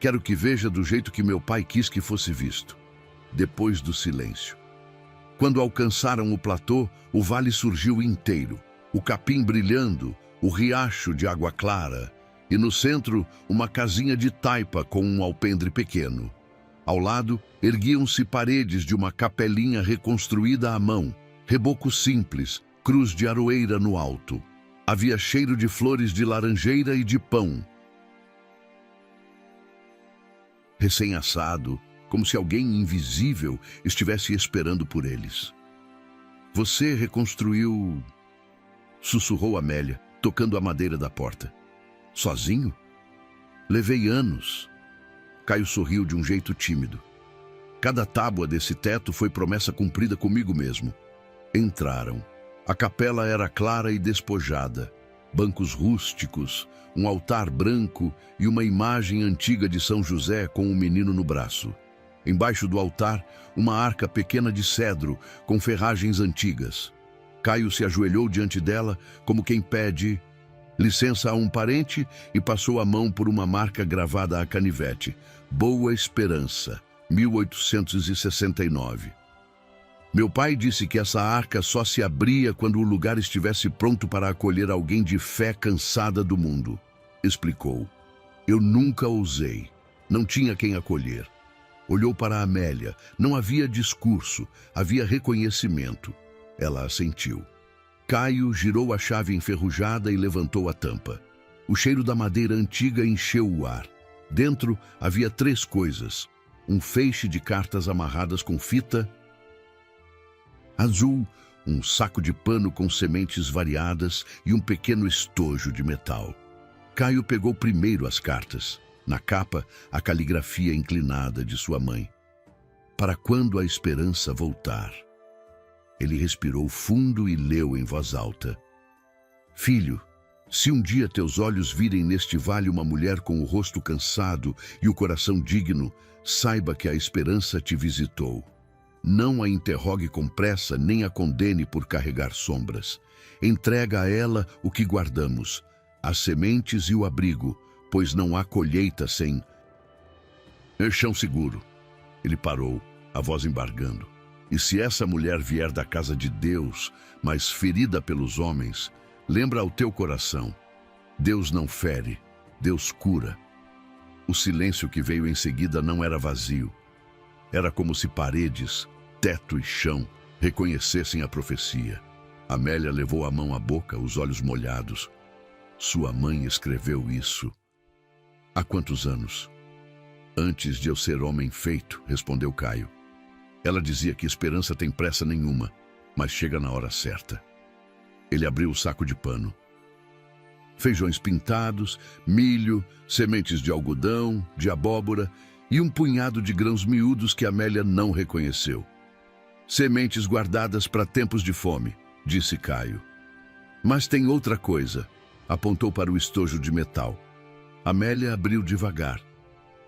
"Quero que veja do jeito que meu pai quis que fosse visto." Depois do silêncio. Quando alcançaram o platô, o vale surgiu inteiro, o capim brilhando, o riacho de água clara, e no centro, uma casinha de taipa com um alpendre pequeno. Ao lado, erguiam-se paredes de uma capelinha reconstruída à mão, reboco simples, cruz de aroeira no alto. Havia cheiro de flores de laranjeira e de pão. Recém-assado, como se alguém invisível estivesse esperando por eles. Você reconstruiu... Sussurrou Amélia, tocando a madeira da porta. Sozinho? Levei anos. Caio sorriu de um jeito tímido. Cada tábua desse teto foi promessa cumprida comigo mesmo. Entraram. A capela era clara e despojada. Bancos rústicos, um altar branco e uma imagem antiga de São José com um menino no braço. Embaixo do altar, uma arca pequena de cedro com ferragens antigas. Caio se ajoelhou diante dela, como quem pede licença a um parente, e passou a mão por uma marca gravada a canivete. Boa Esperança, 1869. Meu pai disse que essa arca só se abria quando o lugar estivesse pronto para acolher alguém de fé cansada do mundo. Explicou. Eu nunca ousei. Não tinha quem acolher. Olhou para Amélia. Não havia discurso, havia reconhecimento. Ela assentiu. Caio girou a chave enferrujada e levantou a tampa. O cheiro da madeira antiga encheu o ar. Dentro havia 3 coisas. Um feixe de cartas amarradas com fita azul, um saco de pano com sementes variadas e um pequeno estojo de metal. Caio pegou primeiro as cartas. Na capa, a caligrafia inclinada de sua mãe. Para quando a esperança voltar. Ele respirou fundo e leu em voz alta. Filho, se um dia teus olhos virem neste vale uma mulher com o rosto cansado e o coração digno, saiba que a esperança te visitou. Não a interrogue com pressa, nem a condene por carregar sombras. Entrega a ela o que guardamos, as sementes e o abrigo, pois não há colheita sem... Chão seguro. Ele parou, a voz embargando. E se essa mulher vier da casa de Deus, mas ferida pelos homens, lembra ao teu coração. Deus não fere, Deus cura. O silêncio que veio em seguida não era vazio. Era como se paredes, teto e chão reconhecessem a profecia. Amélia levou a mão à boca, os olhos molhados. Sua mãe escreveu isso. Há quantos anos? Antes de eu ser homem feito, respondeu Caio. Ela dizia que esperança tem pressa nenhuma, mas chega na hora certa. Ele abriu o saco de pano. Feijões pintados, milho, sementes de algodão, de abóbora e um punhado de grãos miúdos que Amélia não reconheceu. Sementes guardadas para tempos de fome, disse Caio. Mas tem outra coisa, apontou para o estojo de metal. Amélia abriu devagar.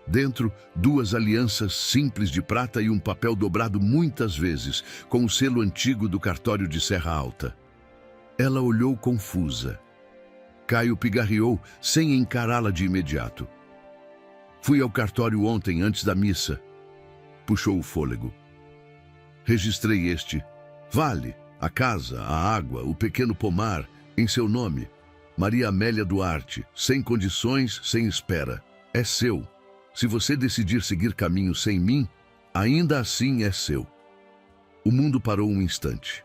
Dentro, 2 alianças simples de prata e um papel dobrado muitas vezes, com o selo antigo do cartório de Serra Alta. Ela olhou confusa. Caio pigarreou, sem encará-la de imediato. Fui ao cartório ontem, antes da missa. Puxou o fôlego. Registrei este. Vale, a casa, a água, o pequeno pomar, em seu nome. Maria Amélia Duarte, sem condições, sem espera. É seu. Se você decidir seguir caminho sem mim, ainda assim é seu. O mundo parou um instante.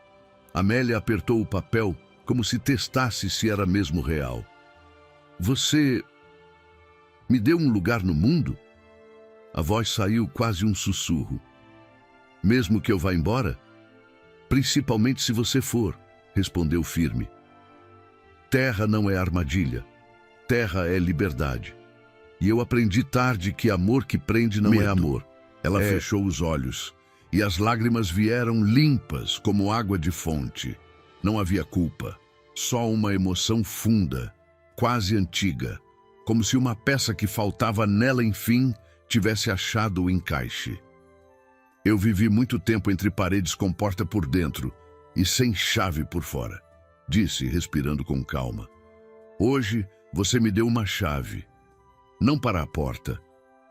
Amélia apertou o papel como se testasse se era mesmo real. Você me deu um lugar no mundo? A voz saiu quase um sussurro. Mesmo que eu vá embora? Principalmente se você for, respondeu firme. Terra não é armadilha. Terra é liberdade. E eu aprendi tarde que amor que prende não é amor. Ela fechou os olhos, e as lágrimas vieram limpas como água de fonte. Não havia culpa, só uma emoção funda, quase antiga, como se uma peça que faltava nela, enfim, tivesse achado o encaixe. Eu vivi muito tempo entre paredes com porta por dentro e sem chave por fora, disse, respirando com calma. Hoje você me deu uma chave. Não para a porta,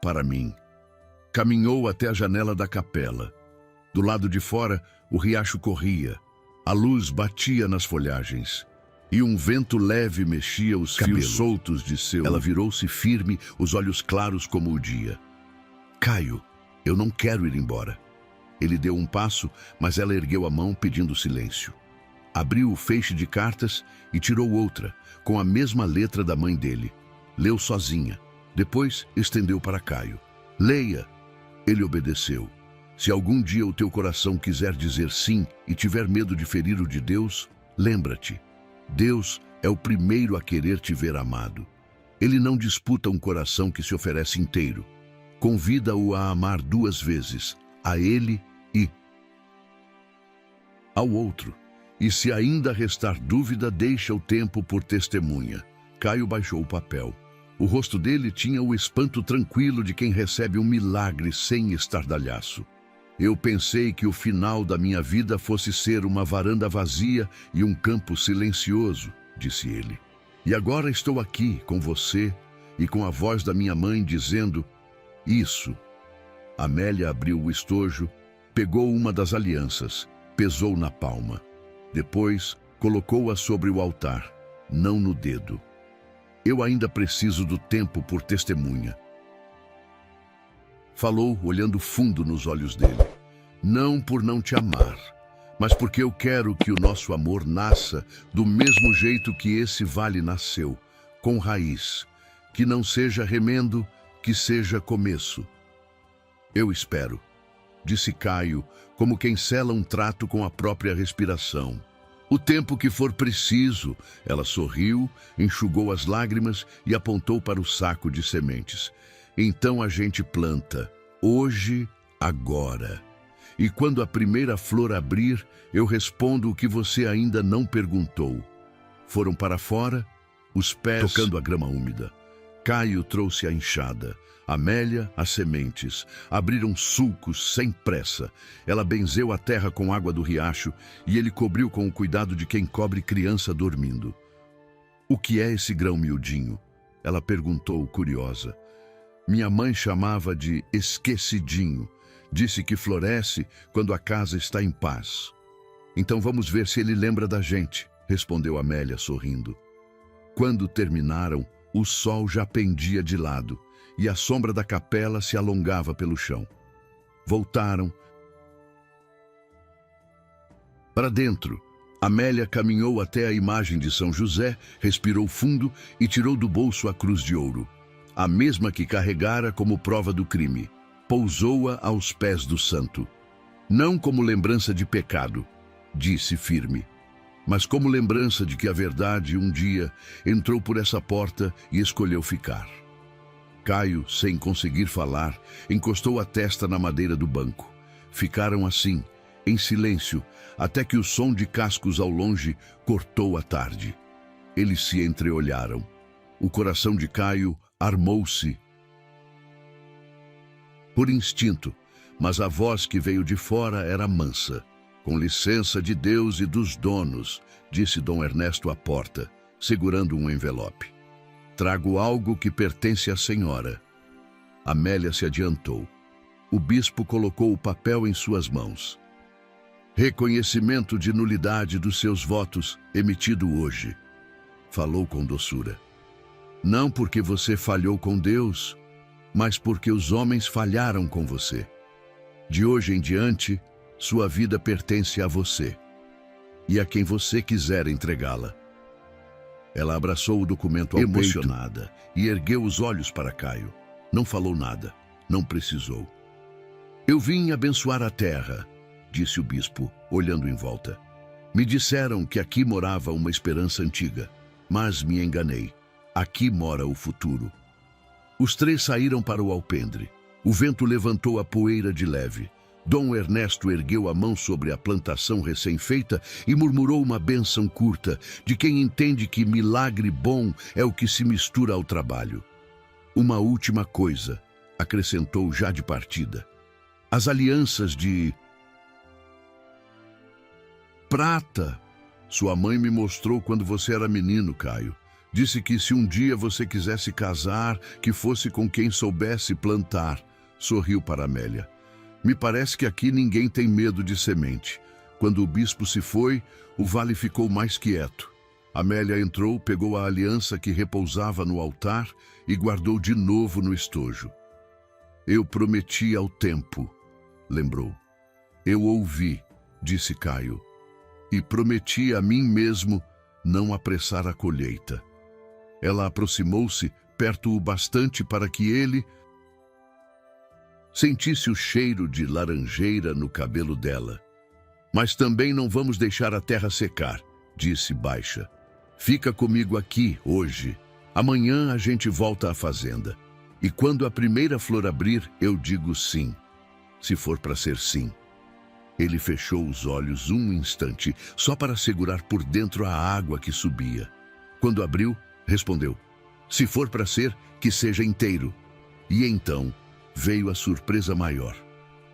para mim. Caminhou até a janela da capela. Do lado de fora, o riacho corria. A luz batia nas folhagens. E um vento leve mexia os fios soltos de seu... Ela virou-se firme, os olhos claros como o dia. Caio, eu não quero ir embora. Ele deu um passo, mas ela ergueu a mão pedindo silêncio. Abriu o feixe de cartas e tirou outra, com a mesma letra da mãe dele. Leu sozinha. Depois estendeu para Caio. Leia. Ele obedeceu. Se algum dia o teu coração quiser dizer sim e tiver medo de ferir o de Deus, lembra-te, Deus é o primeiro a querer te ver amado. Ele não disputa um coração que se oferece inteiro. Convida-o a amar 2 vezes, a ele e ao outro. E se ainda restar dúvida, deixa o tempo por testemunha. Caio baixou o papel. O rosto dele tinha o espanto tranquilo de quem recebe um milagre sem estardalhaço. Eu pensei que o final da minha vida fosse ser uma varanda vazia e um campo silencioso, disse ele. E agora estou aqui com você e com a voz da minha mãe dizendo isso. Amélia abriu o estojo, pegou uma das alianças, pesou na palma. Depois, colocou-a sobre o altar, não no dedo. Eu ainda preciso do tempo por testemunha. Falou, olhando fundo nos olhos dele. Não por não te amar, mas porque eu quero que o nosso amor nasça do mesmo jeito que esse vale nasceu, com raiz. Que não seja remendo, que seja começo. Eu espero, disse Caio, como quem sela um trato com a própria respiração. O tempo que for preciso. Ela sorriu, enxugou as lágrimas e apontou para o saco de sementes. Então a gente planta, hoje, agora. E quando a primeira flor abrir, eu respondo o que você ainda não perguntou. Foram para fora, os pés tocando a grama úmida. Caio trouxe a enxada, Amélia as sementes. Abriram sulcos sem pressa. Ela benzeu a terra com água do riacho e ele cobriu com o cuidado de quem cobre criança dormindo. O que é esse grão miudinho? Ela perguntou, curiosa. Minha mãe chamava de esquecidinho. Disse que floresce quando a casa está em paz. Então vamos ver se ele lembra da gente, respondeu Amélia, sorrindo. Quando terminaram, o sol já pendia de lado e a sombra da capela se alongava pelo chão. Voltaram. Para dentro, Amélia caminhou até a imagem de São José, respirou fundo e tirou do bolso a cruz de ouro, a mesma que carregara como prova do crime. Pousou-a aos pés do santo. Não como lembrança de pecado, disse firme, mas como lembrança de que a verdade um dia entrou por essa porta e escolheu ficar. Caio, sem conseguir falar, encostou a testa na madeira do banco. Ficaram assim, em silêncio, até que o som de cascos ao longe cortou a tarde. Eles se entreolharam. O coração de Caio armou-se por instinto, mas a voz que veio de fora era mansa. Com licença de Deus e dos donos, disse Dom Ernesto à porta, segurando um envelope. Trago algo que pertence à senhora. Amélia se adiantou. O bispo colocou o papel em suas mãos. Reconhecimento de nulidade dos seus votos, emitido hoje. Falou com doçura. Não porque você falhou com Deus, mas porque os homens falharam com você. De hoje em diante, sua vida pertence a você e a quem você quiser entregá-la. Ela abraçou o documento ao emocionada e ergueu os olhos para Caio. Não falou nada, não precisou. Eu vim abençoar a terra, disse o bispo, olhando em volta. Me disseram que aqui morava uma esperança antiga, mas me enganei. Aqui mora o futuro. Os 3 saíram para o alpendre. O vento levantou a poeira de leve. Dom Ernesto ergueu a mão sobre a plantação recém-feita e murmurou uma bênção curta, de quem entende que milagre bom é o que se mistura ao trabalho. Uma última coisa, acrescentou já de partida. As alianças de prata. Sua mãe me mostrou quando você era menino, Caio. Disse que se um dia você quisesse casar, que fosse com quem soubesse plantar. Sorriu para Amélia. Me parece que aqui ninguém tem medo de semente. Quando o bispo se foi, o vale ficou mais quieto. Amélia entrou, pegou a aliança que repousava no altar e guardou de novo no estojo. Eu prometi ao tempo, lembrou. Eu ouvi, disse Caio, e prometi a mim mesmo não apressar a colheita. Ela aproximou-se perto o bastante para que ele Sentisse o cheiro de laranjeira no cabelo dela. Mas também não vamos deixar a terra secar, disse Baixa. Fica comigo aqui hoje. Amanhã a gente volta à fazenda. E quando a primeira flor abrir, eu digo sim. Se for para ser sim. Ele fechou os olhos um instante, só para segurar por dentro a água que subia. Quando abriu, respondeu: se for para ser, que seja inteiro. E então veio a surpresa maior.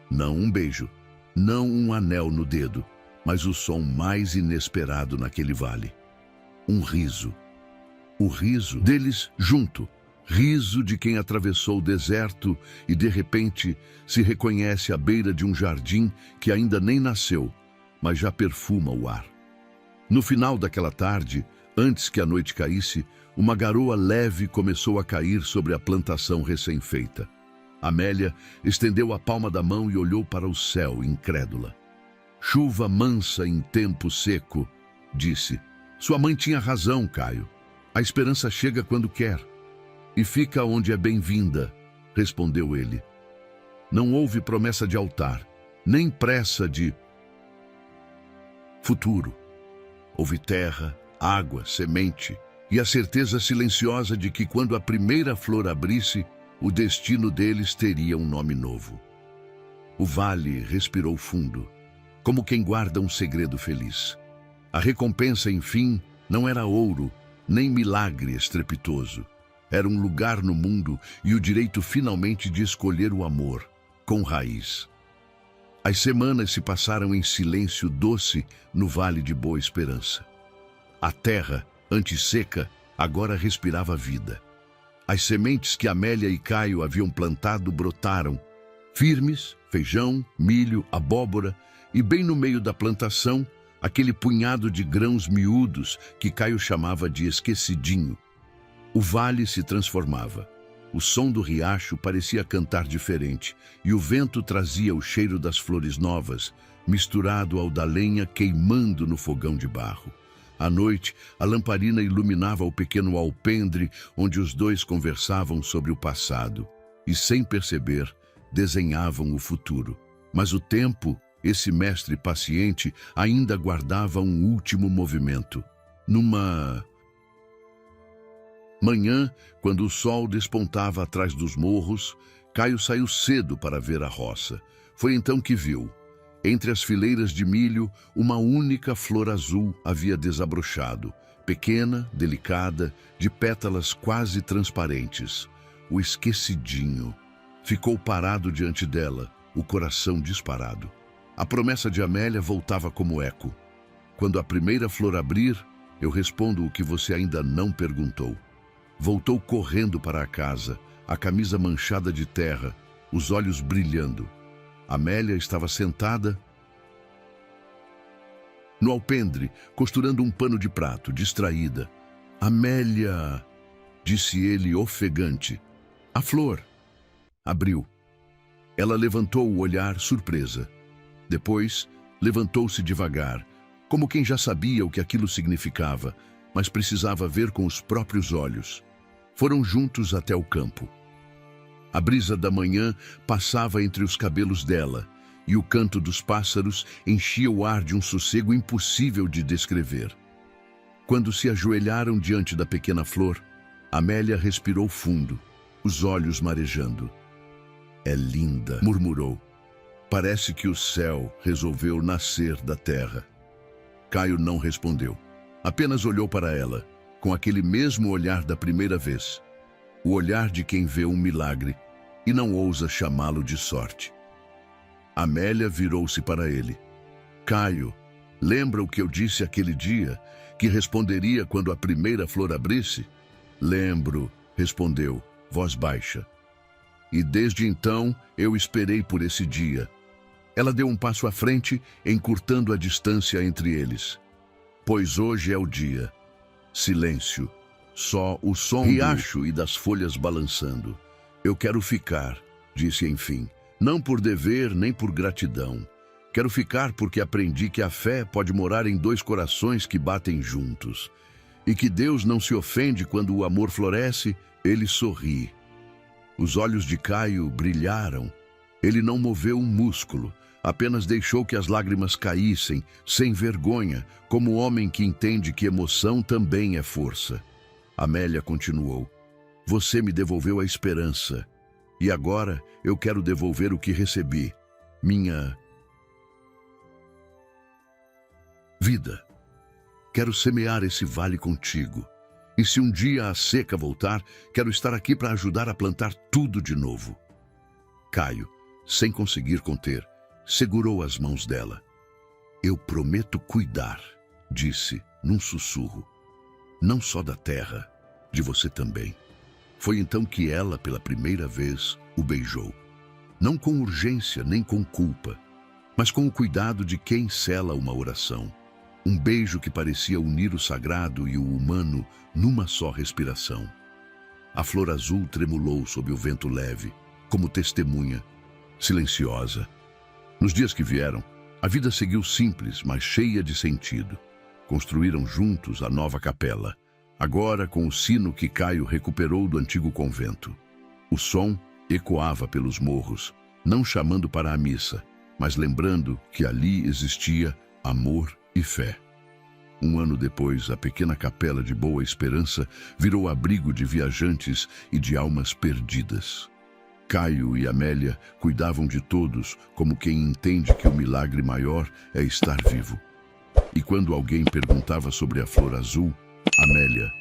Não um beijo, não um anel no dedo, mas o som mais inesperado naquele vale. Um riso. O riso deles junto. Riso de quem atravessou o deserto e, de repente, se reconhece à beira de um jardim que ainda nem nasceu, mas já perfuma o ar. No final daquela tarde, antes que a noite caísse, uma garoa leve começou a cair sobre a plantação recém-feita. Amélia estendeu a palma da mão e olhou para o céu, incrédula. Chuva mansa em tempo seco, disse. Sua mãe tinha razão, Caio. A esperança chega quando quer. E fica onde é bem-vinda, respondeu ele. Não houve promessa de altar, nem pressa de futuro. Houve terra, água, semente e a certeza silenciosa de que quando a primeira flor abrisse, o destino deles teria um nome novo. O vale respirou fundo, como quem guarda um segredo feliz. A recompensa, enfim, não era ouro, nem milagre estrepitoso. Era um lugar no mundo e o direito finalmente de escolher o amor, com raiz. As semanas se passaram em silêncio doce no Vale de Boa Esperança. A terra, antes seca, agora respirava vida. As sementes que Amélia e Caio haviam plantado brotaram, firmes, feijão, milho, abóbora, e bem no meio da plantação, aquele punhado de grãos miúdos que Caio chamava de esquecidinho. O vale se transformava. O som do riacho parecia cantar diferente, e o vento trazia o cheiro das flores novas, misturado ao da lenha queimando no fogão de barro. À noite, a lamparina iluminava o pequeno alpendre onde os dois conversavam sobre o passado, e sem perceber, desenhavam o futuro. Mas o tempo, esse mestre paciente, ainda guardava um último movimento. Numa manhã, quando o sol despontava atrás dos morros, Caio saiu cedo para ver a roça. Foi então que viu. Entre as fileiras de milho, uma única flor azul havia desabrochado, pequena, delicada, de pétalas quase transparentes. O esquecidinho. Ficou parado diante dela, o coração disparado. A promessa de Amélia voltava como eco. Quando a primeira flor abrir, eu respondo o que você ainda não perguntou. Voltou correndo para a casa, a camisa manchada de terra, os olhos brilhando. Amélia estava sentada no alpendre, costurando um pano de prato, distraída. Amélia, disse ele ofegante. A flor. Abriu. Ela levantou o olhar, surpresa. Depois, levantou-se devagar, como quem já sabia o que aquilo significava, mas precisava ver com os próprios olhos. Foram juntos até o campo. A brisa da manhã passava entre os cabelos dela, e o canto dos pássaros enchia o ar de um sossego impossível de descrever. Quando se ajoelharam diante da pequena flor, Amélia respirou fundo, os olhos marejando. É linda, murmurou. Parece que o céu resolveu nascer da terra. Caio não respondeu. Apenas olhou para ela, com aquele mesmo olhar da primeira vez. O olhar de quem vê um milagre e não ousa chamá-lo de sorte. Amélia virou-se para ele. Caio, lembra o que eu disse aquele dia, que responderia quando a primeira flor abrisse? Lembro, respondeu, voz baixa. E desde então eu esperei por esse dia. Ela deu um passo à frente, encurtando a distância entre eles. Pois hoje é o dia. Silêncio. Só o som do riacho e das folhas balançando. Eu quero ficar, disse enfim. Não por dever, nem por gratidão. Quero ficar porque aprendi que a fé pode morar em dois corações que batem juntos. E que Deus não se ofende quando o amor floresce, ele sorri. Os olhos de Caio brilharam. Ele não moveu um músculo, apenas deixou que as lágrimas caíssem, sem vergonha, como homem que entende que emoção também é força. Amélia continuou: você me devolveu a esperança, e agora eu quero devolver o que recebi, minha vida. Quero semear esse vale contigo. E se um dia a seca voltar, quero estar aqui para ajudar a plantar tudo de novo. Caio, sem conseguir conter, segurou as mãos dela. Eu prometo cuidar, disse, num sussurro. Não só da terra, de você também. Foi então que ela, pela primeira vez, o beijou. Não com urgência nem com culpa, mas com o cuidado de quem sela uma oração. Um beijo que parecia unir o sagrado e o humano numa só respiração. A flor azul tremulou sob o vento leve, como testemunha, silenciosa. Nos dias que vieram, a vida seguiu simples, mas cheia de sentido. Construíram juntos a nova capela, agora com o sino que Caio recuperou do antigo convento. O som ecoava pelos morros, não chamando para a missa, mas lembrando que ali existia amor e fé. Um ano depois, a pequena capela de Boa Esperança virou abrigo de viajantes e de almas perdidas. Caio e Amélia cuidavam de todos como quem entende que o milagre maior é estar vivo. E quando alguém perguntava sobre a flor azul, Amélia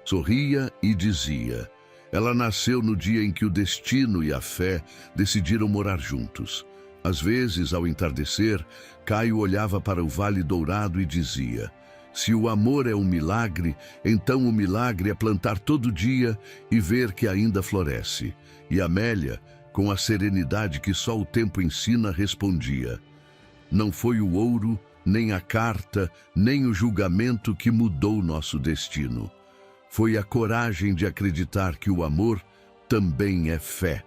sorria e dizia: ela nasceu no dia em que o destino e a fé decidiram morar juntos. Às vezes, ao entardecer, Caio olhava para o Vale Dourado e dizia: se o amor é um milagre, então o milagre é plantar todo dia e ver que ainda floresce. E Amélia, com a serenidade que só o tempo ensina, respondia: não foi o ouro, nem a carta, nem o julgamento que mudou nosso destino. Foi a coragem de acreditar que o amor também é fé.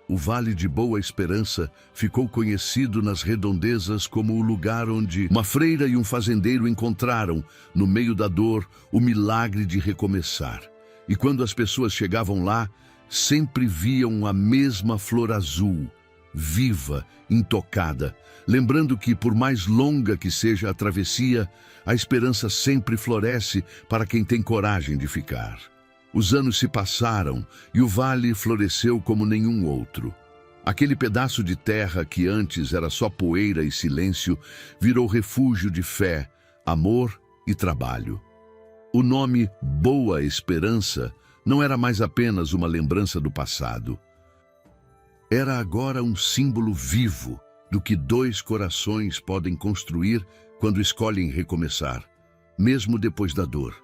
O Vale de Boa Esperança ficou conhecido nas redondezas como o lugar onde uma freira e um fazendeiro encontraram, no meio da dor, o milagre de recomeçar. E quando as pessoas chegavam lá, sempre viam a mesma flor azul, viva, intocada, lembrando que, por mais longa que seja a travessia, a esperança sempre floresce para quem tem coragem de ficar. Os anos se passaram e o vale floresceu como nenhum outro. Aquele pedaço de terra que antes era só poeira e silêncio virou refúgio de fé, amor e trabalho. O nome Boa Esperança não era mais apenas uma lembrança do passado. Era agora um símbolo vivo do que dois corações podem construir quando escolhem recomeçar, mesmo depois da dor.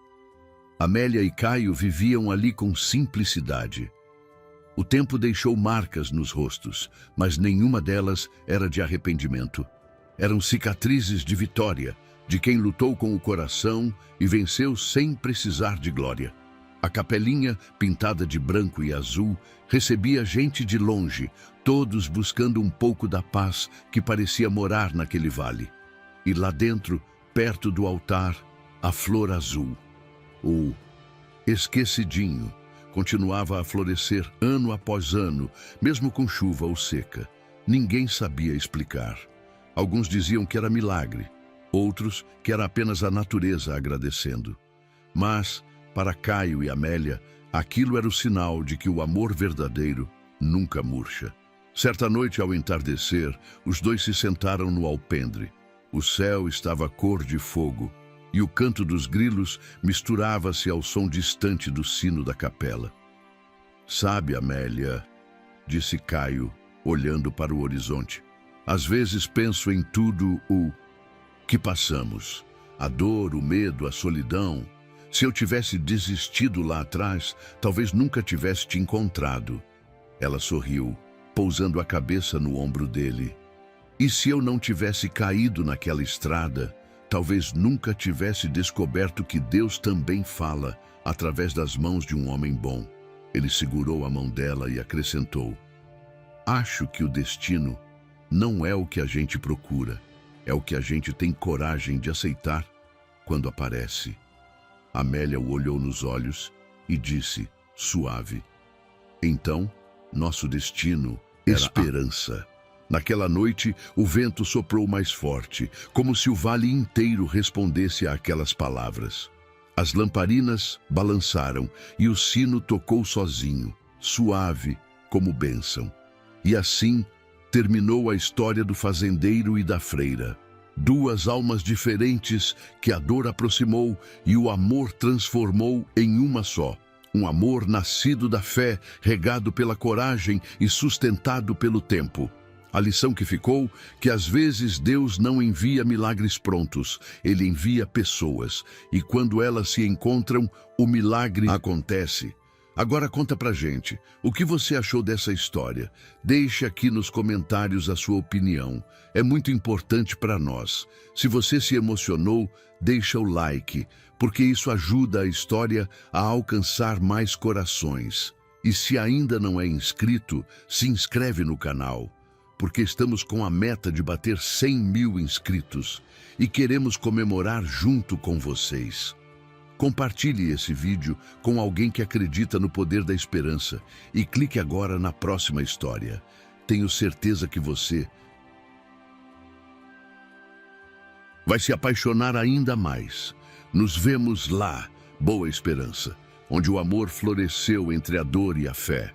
Amélia e Caio viviam ali com simplicidade. O tempo deixou marcas nos rostos, mas nenhuma delas era de arrependimento. Eram cicatrizes de vitória, de quem lutou com o coração e venceu sem precisar de glória. A capelinha, pintada de branco e azul, recebia gente de longe, todos buscando um pouco da paz que parecia morar naquele vale. E lá dentro, perto do altar, a flor azul, o esquecidinho, continuava a florescer ano após ano, mesmo com chuva ou seca. Ninguém sabia explicar. Alguns diziam que era milagre, outros que era apenas a natureza agradecendo. Mas, para Caio e Amélia, aquilo era o sinal de que o amor verdadeiro nunca murcha. Certa noite, ao entardecer, os dois se sentaram no alpendre. O céu estava cor de fogo, e o canto dos grilos misturava-se ao som distante do sino da capela. Sabe, Amélia, disse Caio, olhando para o horizonte, às vezes penso em tudo o que passamos, a dor, o medo, a solidão. Se eu tivesse desistido lá atrás, talvez nunca tivesse te encontrado. Ela sorriu, pousando a cabeça no ombro dele. E se eu não tivesse caído naquela estrada, talvez nunca tivesse descoberto que Deus também fala através das mãos de um homem bom. Ele segurou a mão dela e acrescentou: acho que o destino não é o que a gente procura, é o que a gente tem coragem de aceitar quando aparece. Amélia o olhou nos olhos e disse, suave: então, nosso destino Esperança. Naquela noite, o vento soprou mais forte, como se o vale inteiro respondesse àquelas palavras. As lamparinas balançaram e o sino tocou sozinho, suave como bênção. E assim terminou a história do fazendeiro e da freira. Duas almas diferentes que a dor aproximou e o amor transformou em uma só. Um amor nascido da fé, regado pela coragem e sustentado pelo tempo. A lição que ficou, que às vezes Deus não envia milagres prontos, Ele envia pessoas. E quando elas se encontram, o milagre acontece. Agora conta pra gente, o que você achou dessa história? Deixe aqui nos comentários a sua opinião. É muito importante para nós. Se você se emocionou, deixa o like, porque isso ajuda a história a alcançar mais corações. E se ainda não é inscrito, se inscreve no canal, porque estamos com a meta de bater 100 mil inscritos e queremos comemorar junto com vocês. Compartilhe esse vídeo com alguém que acredita no poder da esperança e clique agora na próxima história. Tenho certeza que você vai se apaixonar ainda mais. Nos vemos lá, Boa Esperança, onde o amor floresceu entre a dor e a fé.